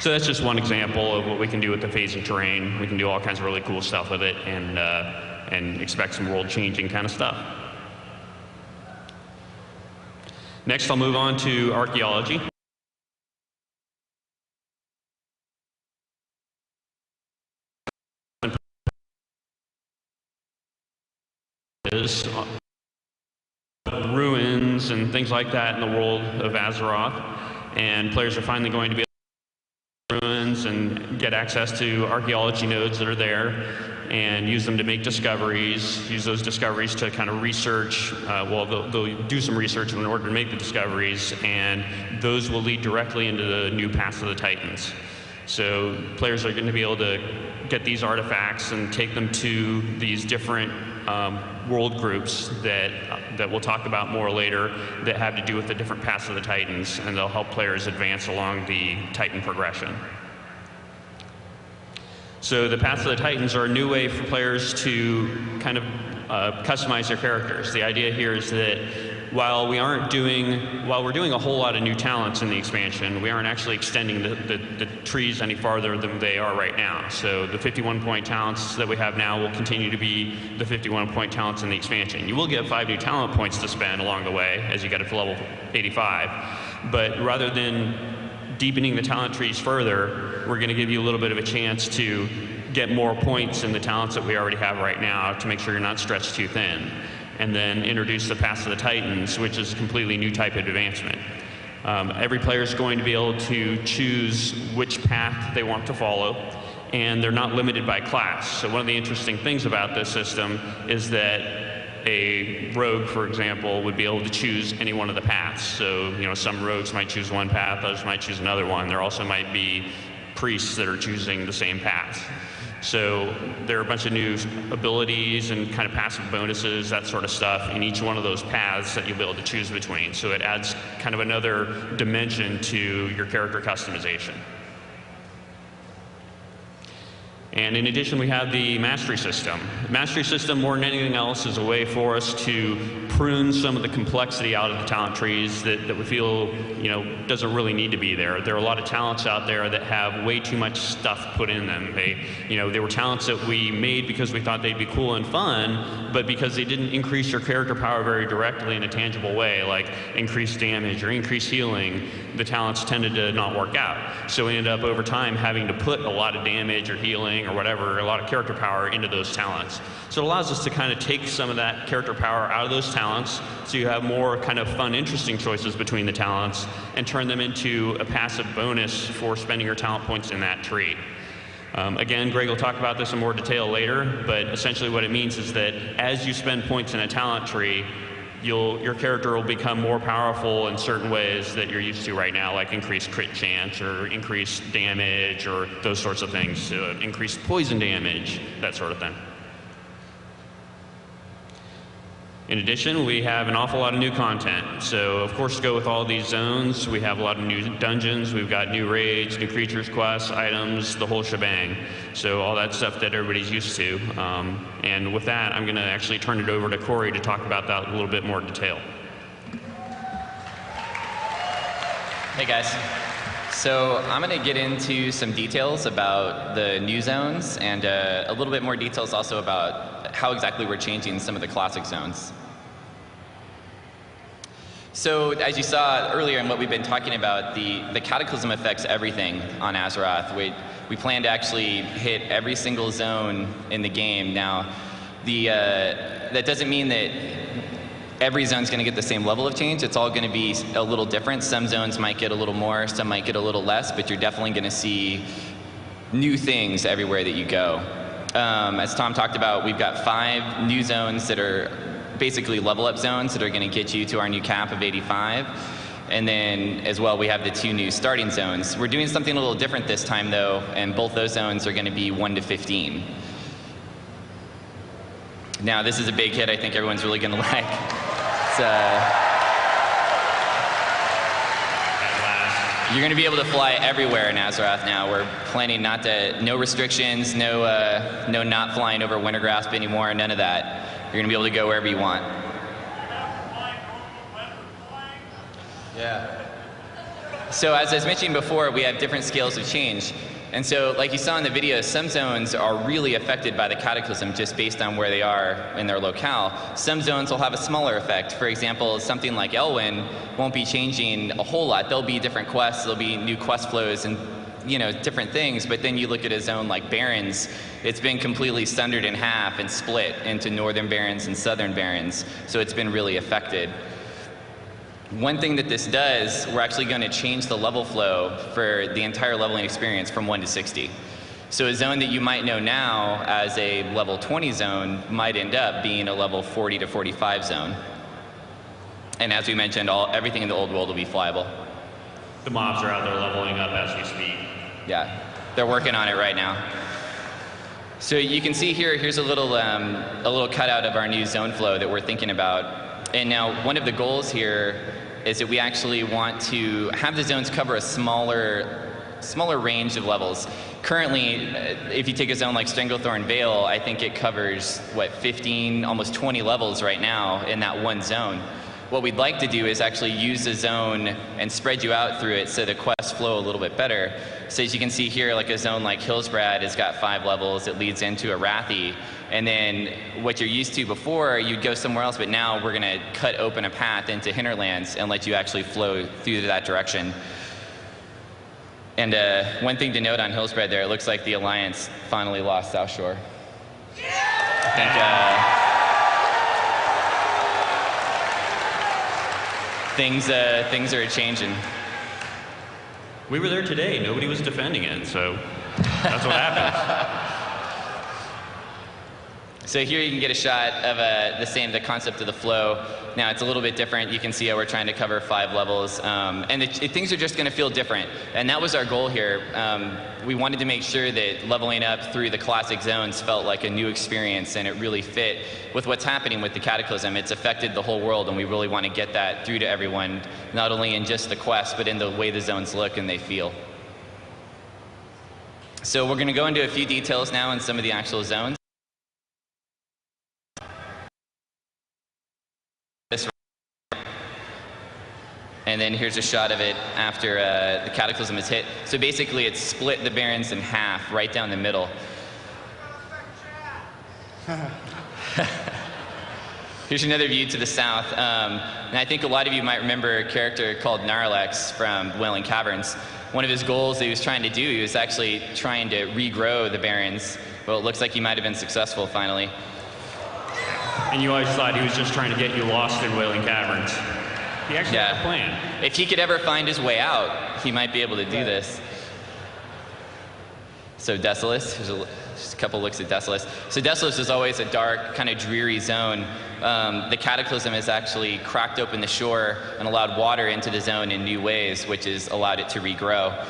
So that's just one example of what we can do with the phasing terrain. We can do all kinds of really cool stuff with it, and expect some world-changing kind of stuff. Next, I'll move on to archaeology. Is and things like that in the world of Azeroth. And players are finally going to be able to ruins and get access to archaeology nodes that are there and use them to make discoveries, use those discoveries to kind of research. Well, they'll do some research in order to make the discoveries, and those will lead directly into the new Paths of the Titans. So players are going to be able to get these artifacts and take them to these different world groups that we'll talk about more later that have to do with the different Paths of the Titans, and they'll help players advance along the Titan progression. So the Paths of the Titans are a new way for players to kind of customize their characters. The idea here is that while we're doing a whole lot of new talents in the expansion, we aren't actually extending the trees any farther than they are right now. So the 51-point talents that we have now will continue to be the 51-point talents in the expansion. You will get 5 new talent points to spend along the way as you get up to level 85. But rather than deepening the talent trees further, we're going to give you a little bit of a chance to get more points in the talents that we already have right now to make sure you're not stretched too thin. And then introduce the Paths of the Titans, which is a completely new type of advancement. Every player is going to be able to choose which path they want to follow, and they're not limited by class. So one of the interesting things about this system is that a rogue, for example, would be able to choose any one of the paths. So, you know, some rogues might choose one path, others might choose another one. There also might be priests that are choosing the same path. So there are a bunch of new abilities and kind of passive bonuses, that sort of stuff, in each one of those paths that you'll be able to choose between. So it adds kind of another dimension to your character customization. And in addition, we have the mastery system. Mastery system, more than anything else, is a way for us to prune some of the complexity out of the talent trees that we feel, you know, doesn't really need to be there. There are a lot of talents out there that have way too much stuff put in them. They were talents that we made because we thought they'd be cool and fun, but because they didn't increase your character power very directly in a tangible way, like increased damage or increased healing, the talents tended to not work out. So we ended up over time having to put a lot of damage or healing or whatever, a lot of character power into those talents. So it allows us to kind of take some of that character power out of those talents, so you have more kind of fun, interesting choices between the talents, and turn them into a passive bonus for spending your talent points in that tree. Again, Greg will talk about this in more detail later, but essentially what it means is that as you spend points in a talent tree, your character will become more powerful in certain ways that you're used to right now, like increased crit chance or increased damage or those sorts of things, increased poison damage, that sort of thing. In addition, we have an awful lot of new content. So, of course, to go with all these zones, we have a lot of new dungeons, we've got new raids, new creatures, quests, items, the whole shebang. So all that stuff that everybody's used to. And with that, I'm going to actually turn it over to Corey to talk about that in a little bit more detail. Hey, guys. So I'm going to get into some details about the new zones and a little bit more details also about how exactly we're changing some of the classic zones. So as you saw earlier in what we've been talking about, the Cataclysm affects everything on Azeroth. We plan to actually hit every single zone in the game. Now, that doesn't mean that every zone's going to get the same level of change. It's all going to be a little different. Some zones might get a little more, some might get a little less, but you're definitely going to see new things everywhere that you go. As Tom talked about, we've got 5 new zones that are basically level up zones that are going to get you to our new cap of 85. And then as well, we have the 2 new starting zones. We're doing something a little different this time though, and both those zones are going to be 1 to 15. Now this is a big hit I think everyone's really going to like. You're going to be able to fly everywhere in Azeroth now. We're planning no restrictions, no not flying over Wintergrasp anymore, none of that. You're going to be able to go wherever you want. Yeah. So as I was mentioning before, we have different scales of change. And so, like you saw in the video, some zones are really affected by the Cataclysm just based on where they are in their locale. Some zones will have a smaller effect. For example, something like Elwyn won't be changing a whole lot. There'll be different quests, there'll be new quest flows and different things, but then you look at a zone like Barrens, it's been completely sundered in half and split into northern Barrens and southern Barrens, so it's been really affected. One thing that this does, we're actually going to change the level flow for the entire leveling experience from 1 to 60. So a zone that you might know now as a level 20 zone might end up being a level 40 to 45 zone. And as we mentioned, everything in the old world will be flyable. The mobs are out there leveling up as we speak. Yeah, they're working on it right now. So you can see here's a little cutout of our new zone flow that we're thinking about. And now one of the goals here is that we actually want to have the zones cover a smaller range of levels. Currently, if you take a zone like Stranglethorn Vale, I think it covers, 15, almost 20 levels right now in that one zone. What we'd like to do is actually use the zone and spread you out through it so the quests flow a little bit better. So as you can see here, like a zone like Hillsbrad has got 5 levels. It leads into Arathi. And then what you're used to before, you'd go somewhere else, but now we're going to cut open a path into Hinterlands and let you actually flow through that direction. And one thing to note on Hillsbrad there, it looks like the Alliance finally lost South Shore. I think things are changing. We were there today. Nobody was defending it, so that's what happens. So here you can get a shot of the concept of the flow. Now it's a little bit different. You can see how we're trying to cover 5 levels. And things are just going to feel different. And that was our goal here. We wanted to make sure that leveling up through the classic zones felt like a new experience, and it really fit with what's happening with the Cataclysm. It's affected the whole world, and we really want to get that through to everyone, not only in just the quest, but in the way the zones look and they feel. So we're going to go into a few details now on some of the actual zones. And then here's a shot of it after the Cataclysm is hit. So basically it's split the Barrens in half, right down the middle. Here's another view to the south. And I think a lot of you might remember a character called Narlex from Wailing Caverns. One of his goals that he was trying to do, he was actually trying to regrow the Barrens. Well, it looks like he might have been successful finally. And you always thought he was just trying to get you lost in Wailing Caverns. He actually had a plan. If he could ever find his way out, he might be able to do this. So Desolus, just a couple looks at Desolus. So Desolus is always a dark, kind of dreary zone. The Cataclysm has actually cracked open the shore and allowed water into the zone in new ways, which has allowed it to regrow.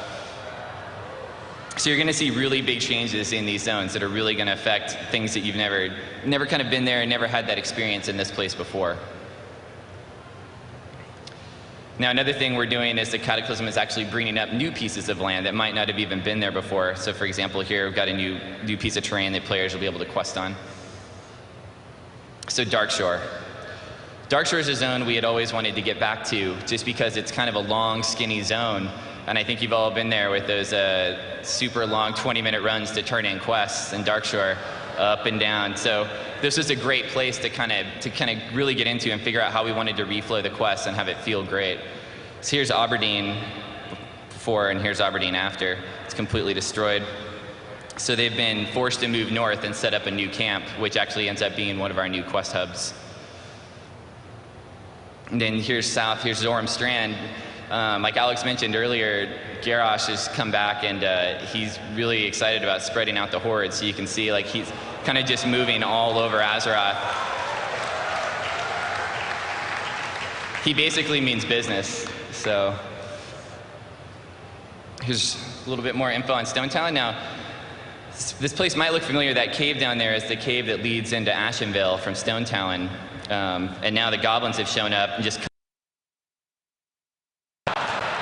So you're going to see really big changes in these zones that are really going to affect things that you've never kind of been there and never had that experience in this place before. Now, another thing we're doing is the Cataclysm is actually bringing up new pieces of land that might not have even been there before. So, for example, here we've got a new piece of terrain that players will be able to quest on. So, Darkshore. Darkshore is a zone we had always wanted to get back to, just because it's kind of a long, skinny zone. And I think you've all been there with those super long 20-minute runs to turn in quests in Darkshore, up and down. So this was a great place to kind of really get into and figure out how we wanted to reflow the quest and have it feel great. So here's Aberdeen before, and here's Aberdeen after. It's completely destroyed. So they've been forced to move north and set up a new camp, which actually ends up being one of our new quest hubs. And then here's south, here's Zoram Strand. Like Alex mentioned earlier, Garrosh has come back, and he's really excited about spreading out the horde. So you can see like he's kind of just moving all over Azeroth. He basically means business. So here's a little bit more info on Stone Town. Now, this place might look familiar. That cave down there is the cave that leads into Ashenvale from Stone Talon. And now the goblins have shown up and just...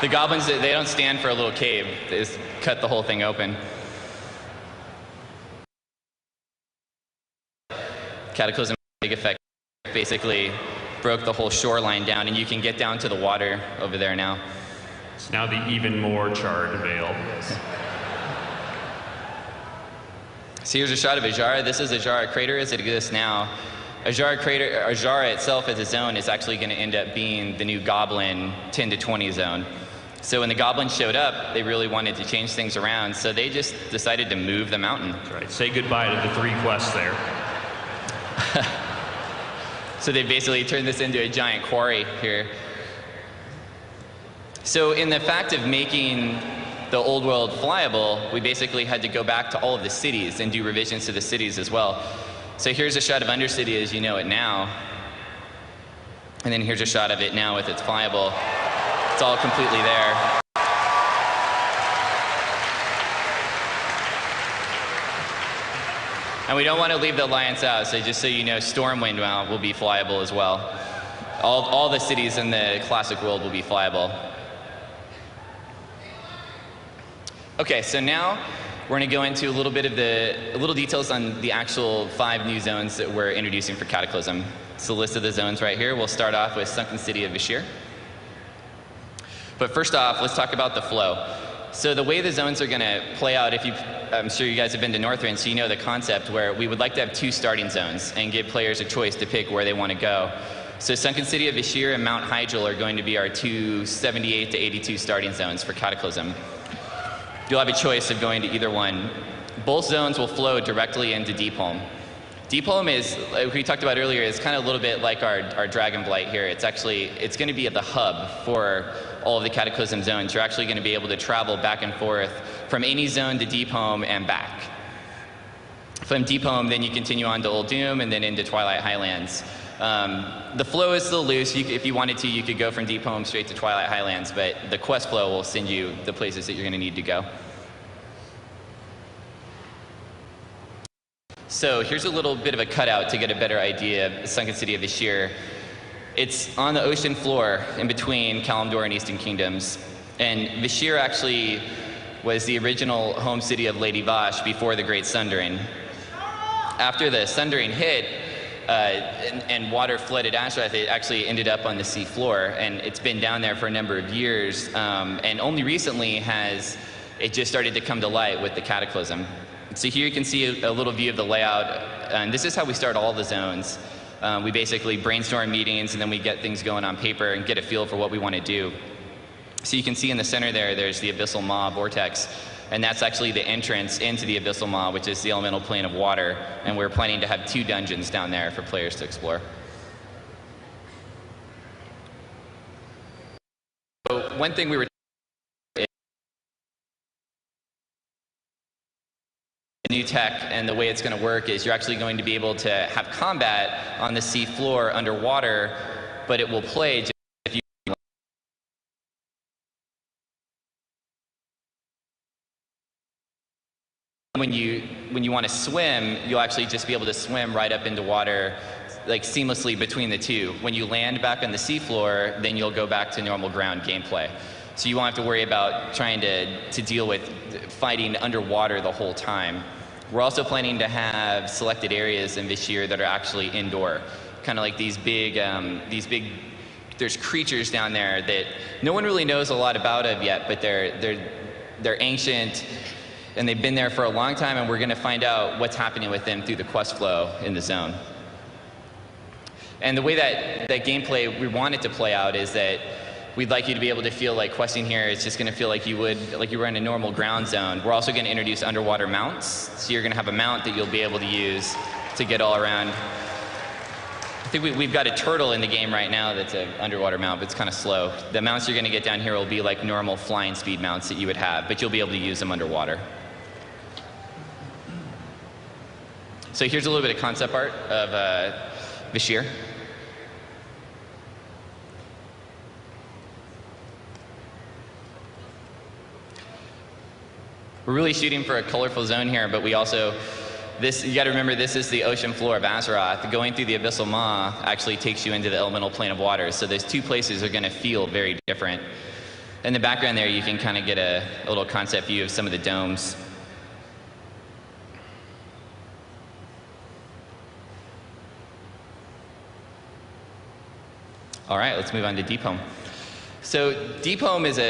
The goblins, they don't stand for a little cave. They just cut the whole thing open. Cataclysm big effect basically broke the whole shoreline down, and you can get down to the water over there now. It's now the even more charred Vale. So here's a shot of Ajara. This is Ajara Crater as it exists now. Ajara itself as a zone is actually going to end up being the new Goblin 10 to 20 zone. So when the goblins showed up, they really wanted to change things around, so they just decided to move the mountain. That's right. Say goodbye to the 3 quests there. So they basically turned this into a giant quarry here. So in the fact of making the old world flyable, we basically had to go back to all of the cities and do revisions to the cities as well. So here's a shot of Undercity as you know it now. And then here's a shot of it now with its flyable. It's all completely there. And we don't want to leave the Alliance out, so just so you know, Stormwind now will be flyable as well. All the cities in the classic world will be flyable. Okay, so now we're going to go into a little details on the actual 5 new zones that we're introducing for Cataclysm. It's the list of the zones right here. We'll start off with Sunken City of Vashj'ir. But first off, let's talk about the flow. So the way the zones are going to play out, I'm sure you guys have been to Northrend, so you know the concept where we would like to have 2 starting zones and give players a choice to pick where they want to go. So Sunken City of Vashj'ir and Mount Hyjal are going to be our 2 78 to 82 starting zones for Cataclysm. You'll have a choice of going to either one. Both zones will flow directly into Deepholm. Deepholm is, like we talked about earlier, is kind of a little bit like our Dragonblight here. It's going to be at the hub for all of the Cataclysm zones. You're actually going to be able to travel back and forth from any zone to Deepholm and back. From Deepholm, then you continue on to Old Doom and then into Twilight Highlands. The flow is still loose. If you wanted to, you could go from Deepholm straight to Twilight Highlands, but the quest flow will send you the places that you're going to need to go. So here's a little bit of a cutout to get a better idea of Sunken City of Vashj'ir. It's on the ocean floor in between Kalimdor and Eastern Kingdoms. And Vashj'ir actually was the original home city of Lady Vashj before the Great Sundering. After the Sundering hit, and water flooded Azeroth, it actually ended up on the sea floor, and it's been down there for a number of years, and only recently has it just started to come to light with the Cataclysm. So here you can see a little view of the layout, and this is how we start all the zones. We basically brainstorm meetings, and then we get things going on paper and get a feel for what we want to do. So you can see in the center there's the Abyssal Maw Vortex, and that's actually the entrance into the Abyssal Maw, which is the elemental plane of water, and we're planning to have 2 dungeons down there for players to explore. So one thing we were new tech, and the way it's going to work is you're actually going to be able to have combat on the sea floor underwater, but it will play just if you when you want to swim, you'll actually just be able to swim right up into water, like seamlessly between the 2. When you land back on the seafloor, then you'll go back to normal ground gameplay. So you won't have to worry about trying to deal with fighting underwater the whole time. We're also planning to have selected areas in Vashj'ir that are actually indoor, kind of like these big, there's creatures down there that no one really knows a lot about yet, but they're ancient, and they've been there for a long time, and we're going to find out what's happening with them through the quest flow in the zone. And the way that gameplay we want it to play out is that we'd like you to be able to feel like questing here is just going to feel like you were in a normal ground zone. We're also going to introduce underwater mounts, so you're going to have a mount that you'll be able to use to get all around. I think we've got a turtle in the game right now that's an underwater mount, but it's kind of slow. The mounts you're going to get down here will be like normal flying speed mounts that you would have, but you'll be able to use them underwater. So here's a little bit of concept art of Vashj'ir. We're really shooting for a colorful zone here, but we also, you got to remember, this is the ocean floor of Azeroth. Going through the Abyssal Maw actually takes you into the elemental plane of water, so those 2 places are going to feel very different. In the background there, you can kind of get a little concept view of some of the domes. All right, let's move on to Deepholm. So Deepholm is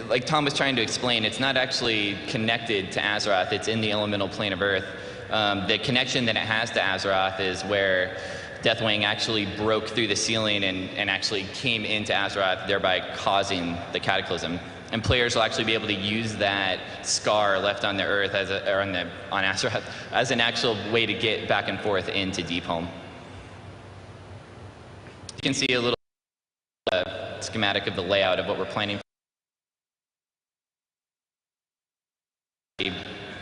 like Tom was trying to explain, it's not actually connected to Azeroth, it's in the elemental plane of Earth. The connection that it has to Azeroth is where Deathwing actually broke through the ceiling and actually came into Azeroth, thereby causing the Cataclysm. And players will actually be able to use that scar left on the Earth on Azeroth as an actual way to get back and forth into Deepholm. You can see a little schematic of the layout of what we're planning.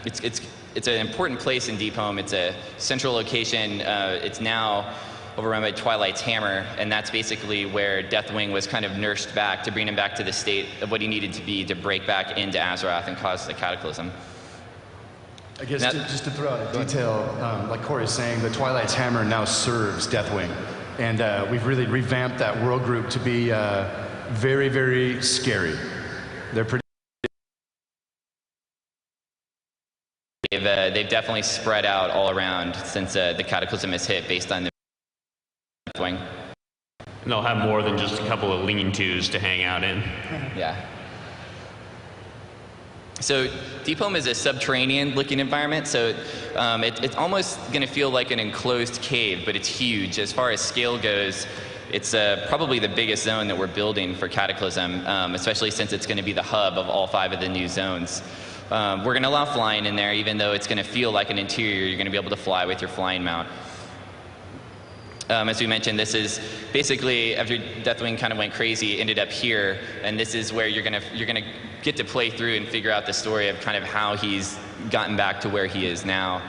It's an important place in Deep Home. It's a central location. It's now overrun by Twilight's Hammer, and that's basically where Deathwing was kind of nursed back to bring him back to the state of what he needed to be to break back into Azeroth and cause the Cataclysm. I guess just to throw out a detail, like Corey's saying, the Twilight's Hammer now serves Deathwing, and we've really revamped that world group to be very, very scary. They're pretty. They've definitely spread out all around since the Cataclysm has hit based on the Deathwing. And they'll have more than just a couple of lean-tos to hang out in. Yeah. So Deep Home is a subterranean-looking environment, so it's almost going to feel like an enclosed cave, but it's huge. As far as scale goes, it's probably the biggest zone that we're building for Cataclysm, especially since it's going to be the hub of all 5 of the new zones. We're going to allow flying in there, even though it's going to feel like an interior. You're going to be able to fly with your flying mount. As we mentioned, this is basically, after Deathwing kind of went crazy, ended up here, and this is where you're gonna get to play through and figure out the story of kind of how he's gotten back to where he is now.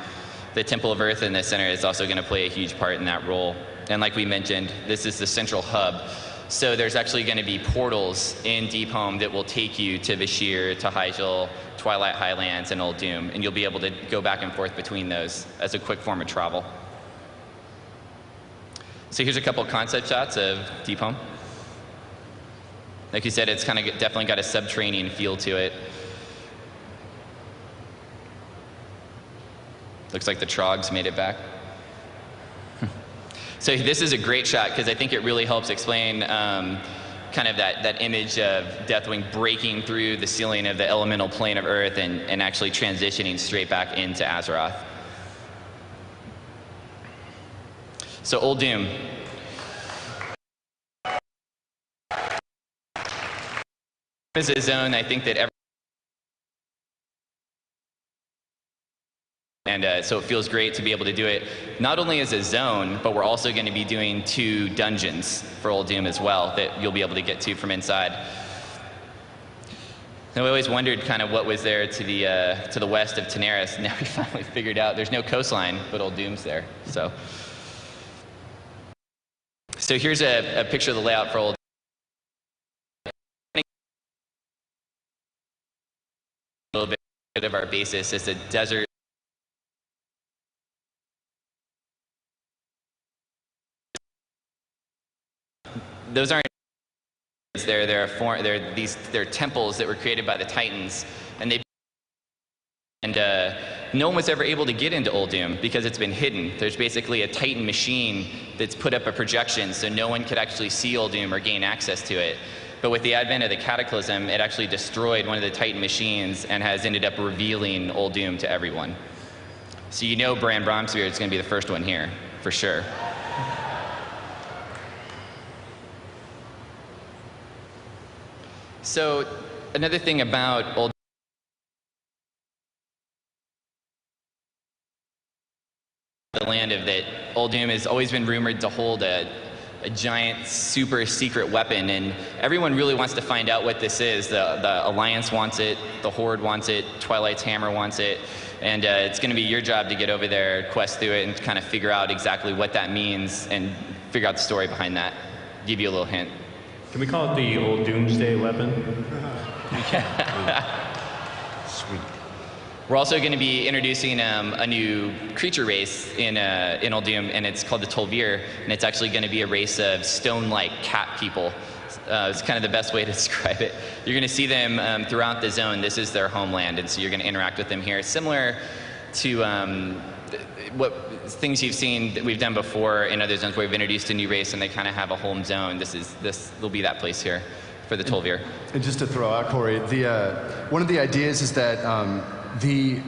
The Temple of Earth in the center is also going to play a huge part in that role. And like we mentioned, this is the central hub. So there's actually going to be portals in Deep Home that will take you to Bashir, to Hyjal, Twilight Highlands, and Old Doom, and you'll be able to go back and forth between those as a quick form of travel. So here's a couple concept shots of Deep Home. Like you said, it's kind of definitely got a subterranean feel to it. Looks like the Trogs made it back. So this is a great shot because I think it really helps explain kind of that image of Deathwing breaking through the ceiling of the elemental plane of Earth and actually transitioning straight back into Azeroth. So Old Doom. This is a zone I think that so it feels great to be able to do it not only as a zone, but we're also going to be doing 2 dungeons for Old Doom as well that you'll be able to get to from inside. And we always wondered kind of what was there to the west of Tenaris. Now we finally figured out there's no coastline, but Old Doom's there. So here's a picture of the layout for Old Doom. A little bit of our basis is a desert. Those aren't. They're temples that were created by the Titans, and no one was ever able to get into Old Doom because it's been hidden. There's basically a Titan machine that's put up a projection, so no one could actually see Old Doom or gain access to it. But with the advent of the Cataclysm, it actually destroyed one of the Titan machines and has ended up revealing Old Doom to everyone. So you know Bran Bromsphere is going to be the first one here, for sure. So another thing about Old the land of that Old Doom has always been rumored to hold a giant super secret weapon, and everyone really wants to find out what this is. The Alliance wants it, the Horde wants it, Twilight's Hammer wants it, and it's going to be your job to get over there, quest through it, and kind of figure out exactly what that means and figure out the story behind that. Give you a little hint. Can we call it the old Doomsday weapon? Sweet. We're also going to be introducing a new creature race in Old Doom, and it's called the Tol'vir, and it's actually going to be a race of stone-like cat people. It's kind of the best way to describe it. You're going to see them throughout the zone. This is their homeland, and so you're going to interact with them here. Similar to what things you've seen that we've done before in other zones where we've introduced a new race and they kind of have a home zone. This will be that place here for the Tol'vir. And just to throw out, Corey, one of the ideas is that the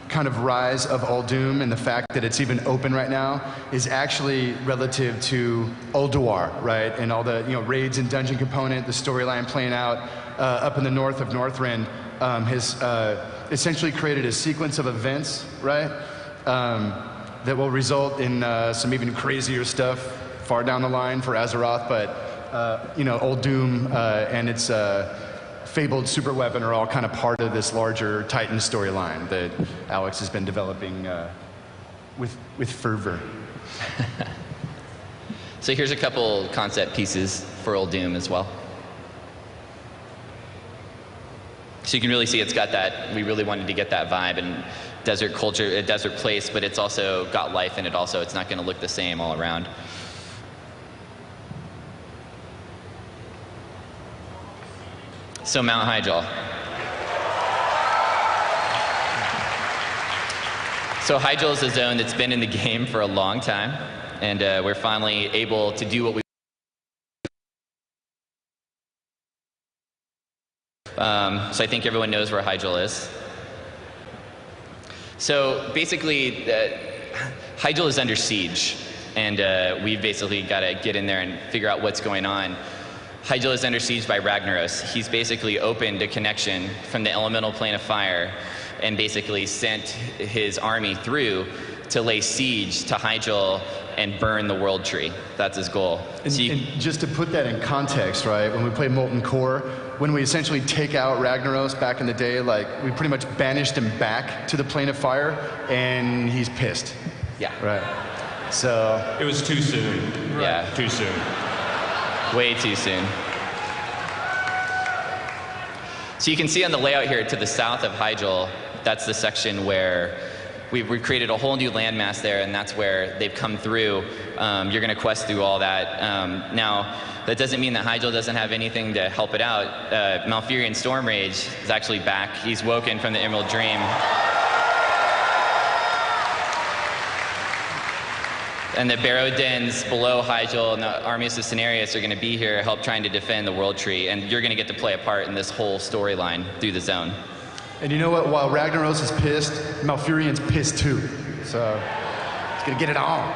kind of rise of Old Doom and the fact that it's even open right now is actually relative to Ulduar, right? And all the raids and dungeon component, the storyline playing out up in the north of Northrend has essentially created a sequence of events, right? That will result in some even crazier stuff far down the line for Azeroth, but Old Doom and its fabled super weapon are all kind of part of this larger Titan storyline that Alex has been developing with fervor. So here's a couple concept pieces for Old Doom as well. So you can really see it's got that, we really wanted to get that vibe and desert culture, a desert place, but it's also got life in it also. It's not going to look the same all around. So Mount Hyjal. So Hyjal is a zone that's been in the game for a long time, and we're finally able to do what we so I think everyone knows where Hyjal is. So basically, Hyjal is under siege, and we've basically got to get in there and figure out what's going on. Hyjal is under siege by Ragnaros. He's basically opened a connection from the elemental plane of fire and basically sent his army through to lay siege to Hyjal and burn the world tree. That's his goal. And just to put that in context, right, when we play Molten Core, when we essentially take out Ragnaros back in the day, like, we pretty much banished him back to the plane of fire, and he's pissed. Yeah. Right. So... It was too soon. Yeah. Too soon. Way too soon. So you can see on the layout here to the south of Hyjal, that's the section where we've created a whole new landmass there, and that's where they've come through. You're going to quest through all that. Now, that doesn't mean that Hyjal doesn't have anything to help it out. Malfurion Stormrage is actually back. He's woken from the Emerald Dream. And the Barrow Dens below Hyjal and the armies of Cenarius are going to be here, help trying to defend the World Tree, and you're going to get to play a part in this whole storyline through the zone. And you know what? While Ragnaros is pissed, Malfurion's pissed too. So he's going to get it on.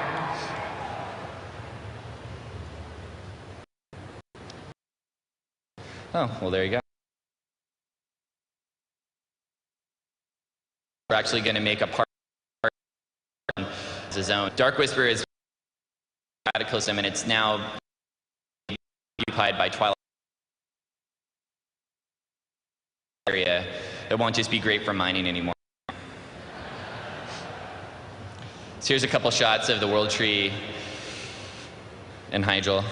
Oh, well, there you go. We're actually going to make a part in the zone. Dark Whisper is Cataclysm, and it's now occupied by Twilight area. It won't just be great for mining anymore. So here's a couple shots of the World Tree in Hyjal.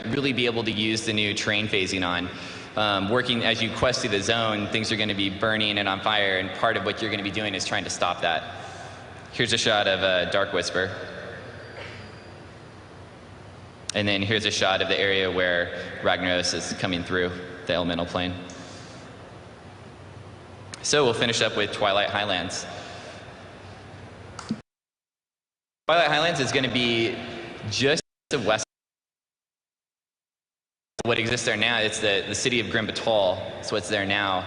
Really be able to use the new terrain phasing on. Working as you quest through the zone, things are going to be burning and on fire, and part of what you're going to be doing is trying to stop that. Here's a shot of Dark Whisper. And then here's a shot of the area where Ragnaros is coming through the elemental plane. So we'll finish up with Twilight Highlands. Twilight Highlands is going to be just the west. What exists there now, it's the city of Grim Batal. That's what's there now.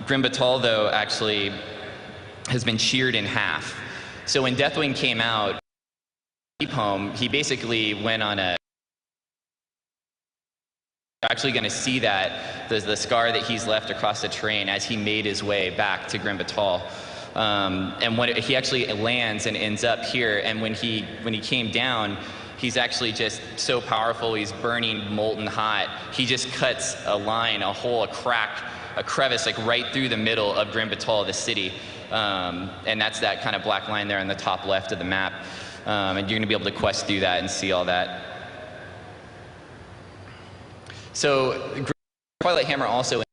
Grim Batal, though, actually has been sheared in half. So when Deathwing came out, home, he basically went on a... You're actually going to see that, the scar that he's left across the terrain as he made his way back to Grim Batal. And when he actually lands and ends up here, and when he came down, he's actually just so powerful, he's burning molten hot. He just cuts a line, a hole, a crack, a crevice, like right through the middle of Grim Batal, the city. And that's that kind of black line there on the top left of the map. And you're going to be able to quest through that and see all that. So Twilight Hammer also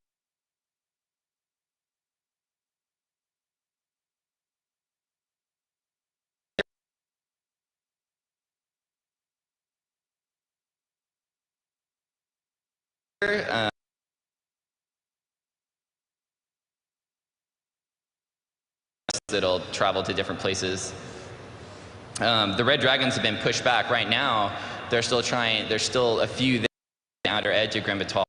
that'll travel to different places. The Red Dragons have been pushed back. Right now, there's still a few there on the outer edge of Grim Batal,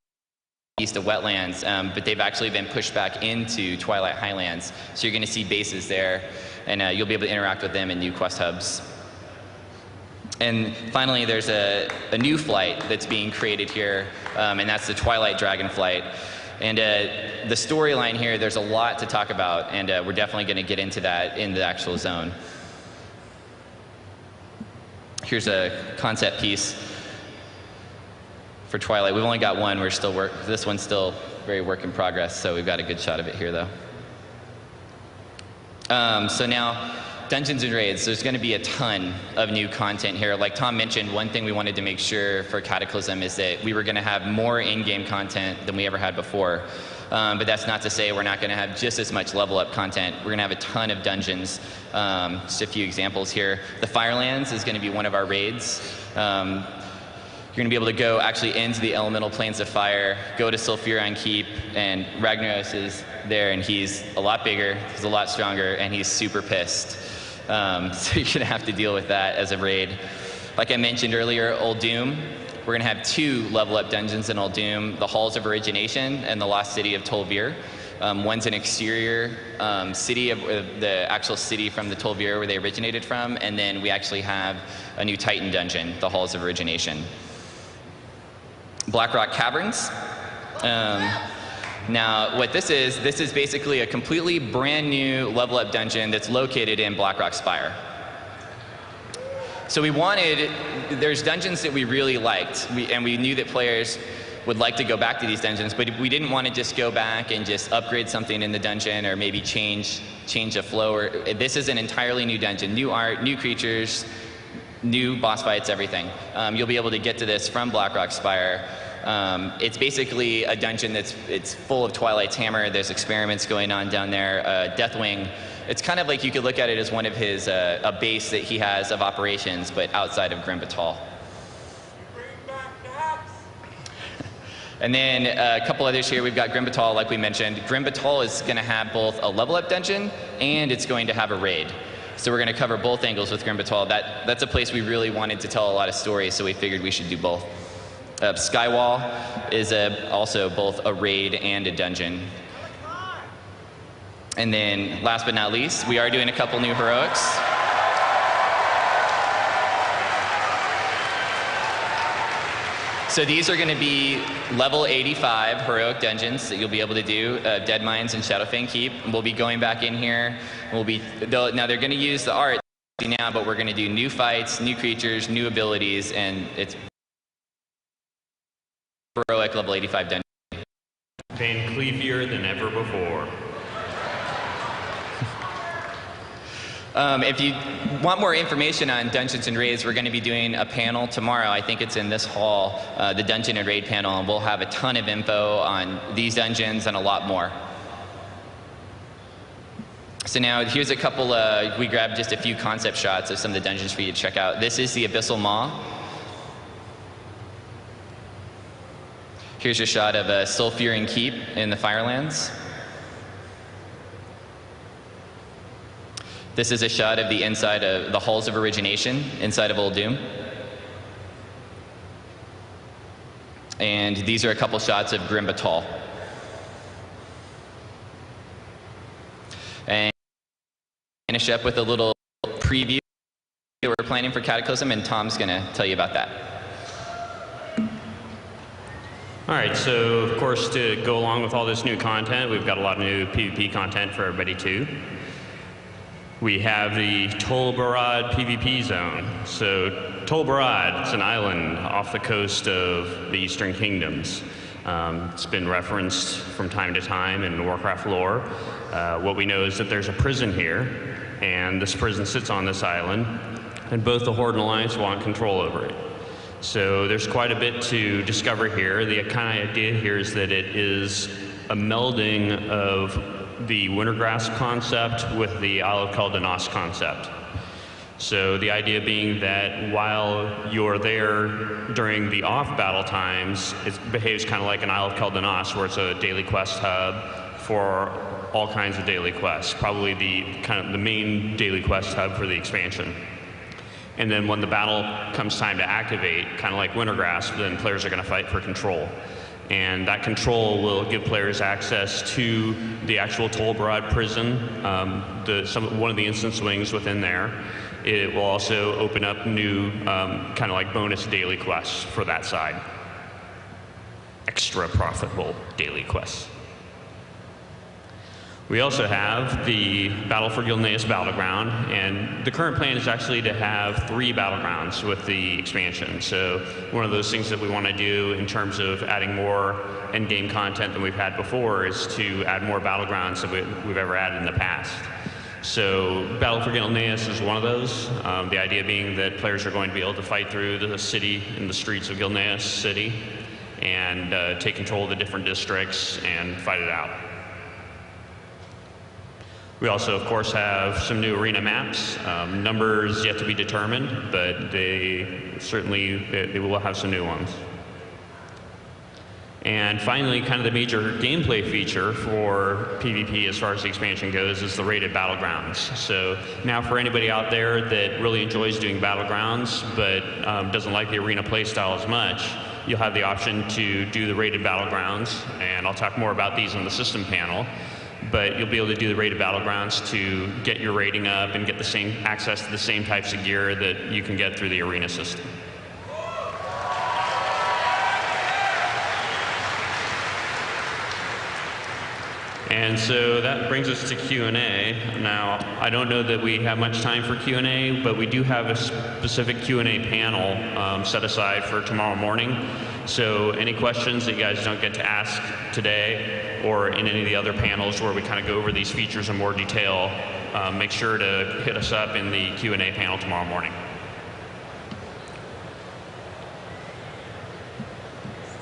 east of Wetlands, but they've actually been pushed back into Twilight Highlands. So you're going to see bases there, and you'll be able to interact with them in new quest hubs. And finally, there's a new flight that's being created here, and that's the Twilight Dragon flight. And the storyline here, there's a lot to talk about, and we're definitely going to get into that in the actual zone. Here's a concept piece for Twilight. We've only got one. We're still this one's still very work in progress, so we've got a good shot of it here, though. So now, Dungeons and Raids. There's going to be a ton of new content here. Like Tom mentioned, one thing we wanted to make sure for Cataclysm is that we were going to have more in-game content than we ever had before. But that's not to say we're not going to have just as much level up content. We're going to have a ton of dungeons. Just a few examples here. The Firelands is going to be one of our raids. You're going to be able to go actually into the elemental planes of fire, go to Sulfuron Keep, and Ragnaros is there, and he's a lot bigger, he's a lot stronger, and he's super pissed. So you're going to have to deal with that as a raid. Like I mentioned earlier, Old Doom. We're going to have 2 level-up dungeons in Old Doom, the Halls of Origination and the Lost City of Tol'vir. One's an exterior city of the actual city from the Tol'vir where they originated from, and then we actually have a new Titan dungeon, the Halls of Origination. Blackrock Caverns. Now, what this is basically a completely brand new level-up dungeon that's located in Blackrock Spire. So there's dungeons that we really liked, and we knew that players would like to go back to these dungeons, but we didn't want to just go back and just upgrade something in the dungeon or maybe change a flow. This is an entirely new dungeon, new art, new creatures, new boss fights, everything. You'll be able to get to this from Blackrock Spire. It's basically a dungeon it's full of Twilight's hammer. There's experiments going on down there. Deathwing, it's kind of like you could look at it as one of his, a base that he has of operations, but outside of Grim Batal. And then a couple others here. We've got Grim Batal, like we mentioned. Grim Batal is going to have both a level-up dungeon and it's going to have a raid. So we're going to cover both angles with Grim Batal. That's a place we really wanted to tell a lot of stories, so we figured we should do both. Skywall is also both a raid and a dungeon. And then last but not least, we are doing a couple new heroics. So these are going to be level 85 heroic dungeons that you'll be able to do, Dead Mines and Shadowfang Keep. And we'll be going back in here. Now they're going to use the art now, but we're going to do new fights, new creatures, new abilities, and it's heroic level 85 dungeon. Been cleavier than ever before. If you want more information on Dungeons and Raids, we're going to be doing a panel tomorrow. I think it's in this hall, the Dungeon and Raid panel, and we'll have a ton of info on these dungeons and a lot more. So now here's a couple, we grabbed just a few concept shots of some of the dungeons for you to check out. This is the Abyssal Maw. Here's a shot of a Sulfuron Keep in the Firelands. This is a shot of the inside of the Halls of Origination inside of Old Doom. And these are a couple shots of Grim Batal. And finish up with a little preview that we're planning for Cataclysm, and Tom's going to tell you about that. All right, so of course, to go along with all this new content, we've got a lot of new PvP content for everybody too. We have the Tol Barad PvP zone. So Tol Barad, it's an island off the coast of the Eastern Kingdoms. It's been referenced from time to time in Warcraft lore. What we know is that there's a prison here, and this prison sits on this island, and both the Horde and Alliance want control over it. So there's quite a bit to discover here. The kind of idea here is that it is a melding of the Wintergrasp concept with the Isle of Caldanos concept. So the idea being that while you're there during the off-battle times, it behaves kind of like an Isle of Caldanos, where it's a daily quest hub for all kinds of daily quests, probably the main daily quest hub for the expansion. And then when the battle comes time to activate, kind of like Wintergrasp, then players are going to fight for control. And that control will give players access to the actual Tol Barad prison, one of the instance wings within there. It will also open up new kind of like bonus daily quests for that side. Extra profitable daily quests. We also have the Battle for Gilneas Battleground, and the current plan is actually to have 3 battlegrounds with the expansion. So one of those things that we want to do in terms of adding more end-game content than we've had before is to add more battlegrounds than we've ever added in the past. So Battle for Gilneas is one of those. The idea being that players are going to be able to fight through the city and the streets of Gilneas City and take control of the different districts and fight it out. We also, of course, have some new arena maps. Numbers yet to be determined, but they will have some new ones. And finally, kind of the major gameplay feature for PvP as far as the expansion goes is the rated battlegrounds. So now for anybody out there that really enjoys doing battlegrounds but doesn't like the arena playstyle as much, you'll have the option to do the rated battlegrounds, and I'll talk more about these on the system panel. But you'll be able to do the rated battlegrounds to get your rating up and get the same access to the same types of gear that you can get through the arena system. And so that brings us to Q&A. Now, I don't know that we have much time for Q&A, but we do have a specific Q&A panel set aside for tomorrow morning. So any questions that you guys don't get to ask today or in any of the other panels where we kind of go over these features in more detail, make sure to hit us up in the Q&A panel tomorrow morning.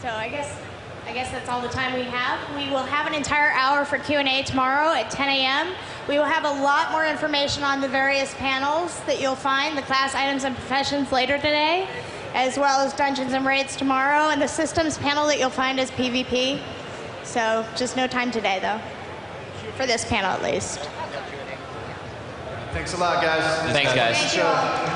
So I guess that's all the time we have. We will have an entire hour for Q&A tomorrow at 10 a.m. We will have a lot more information on the various panels that you'll find, the class items and professions later today, as well as dungeons and raids tomorrow, and the systems panel that you'll find is PvP. So just no time today, though, for this panel at least. Thanks a lot, guys. Thanks, guys. Thank you all.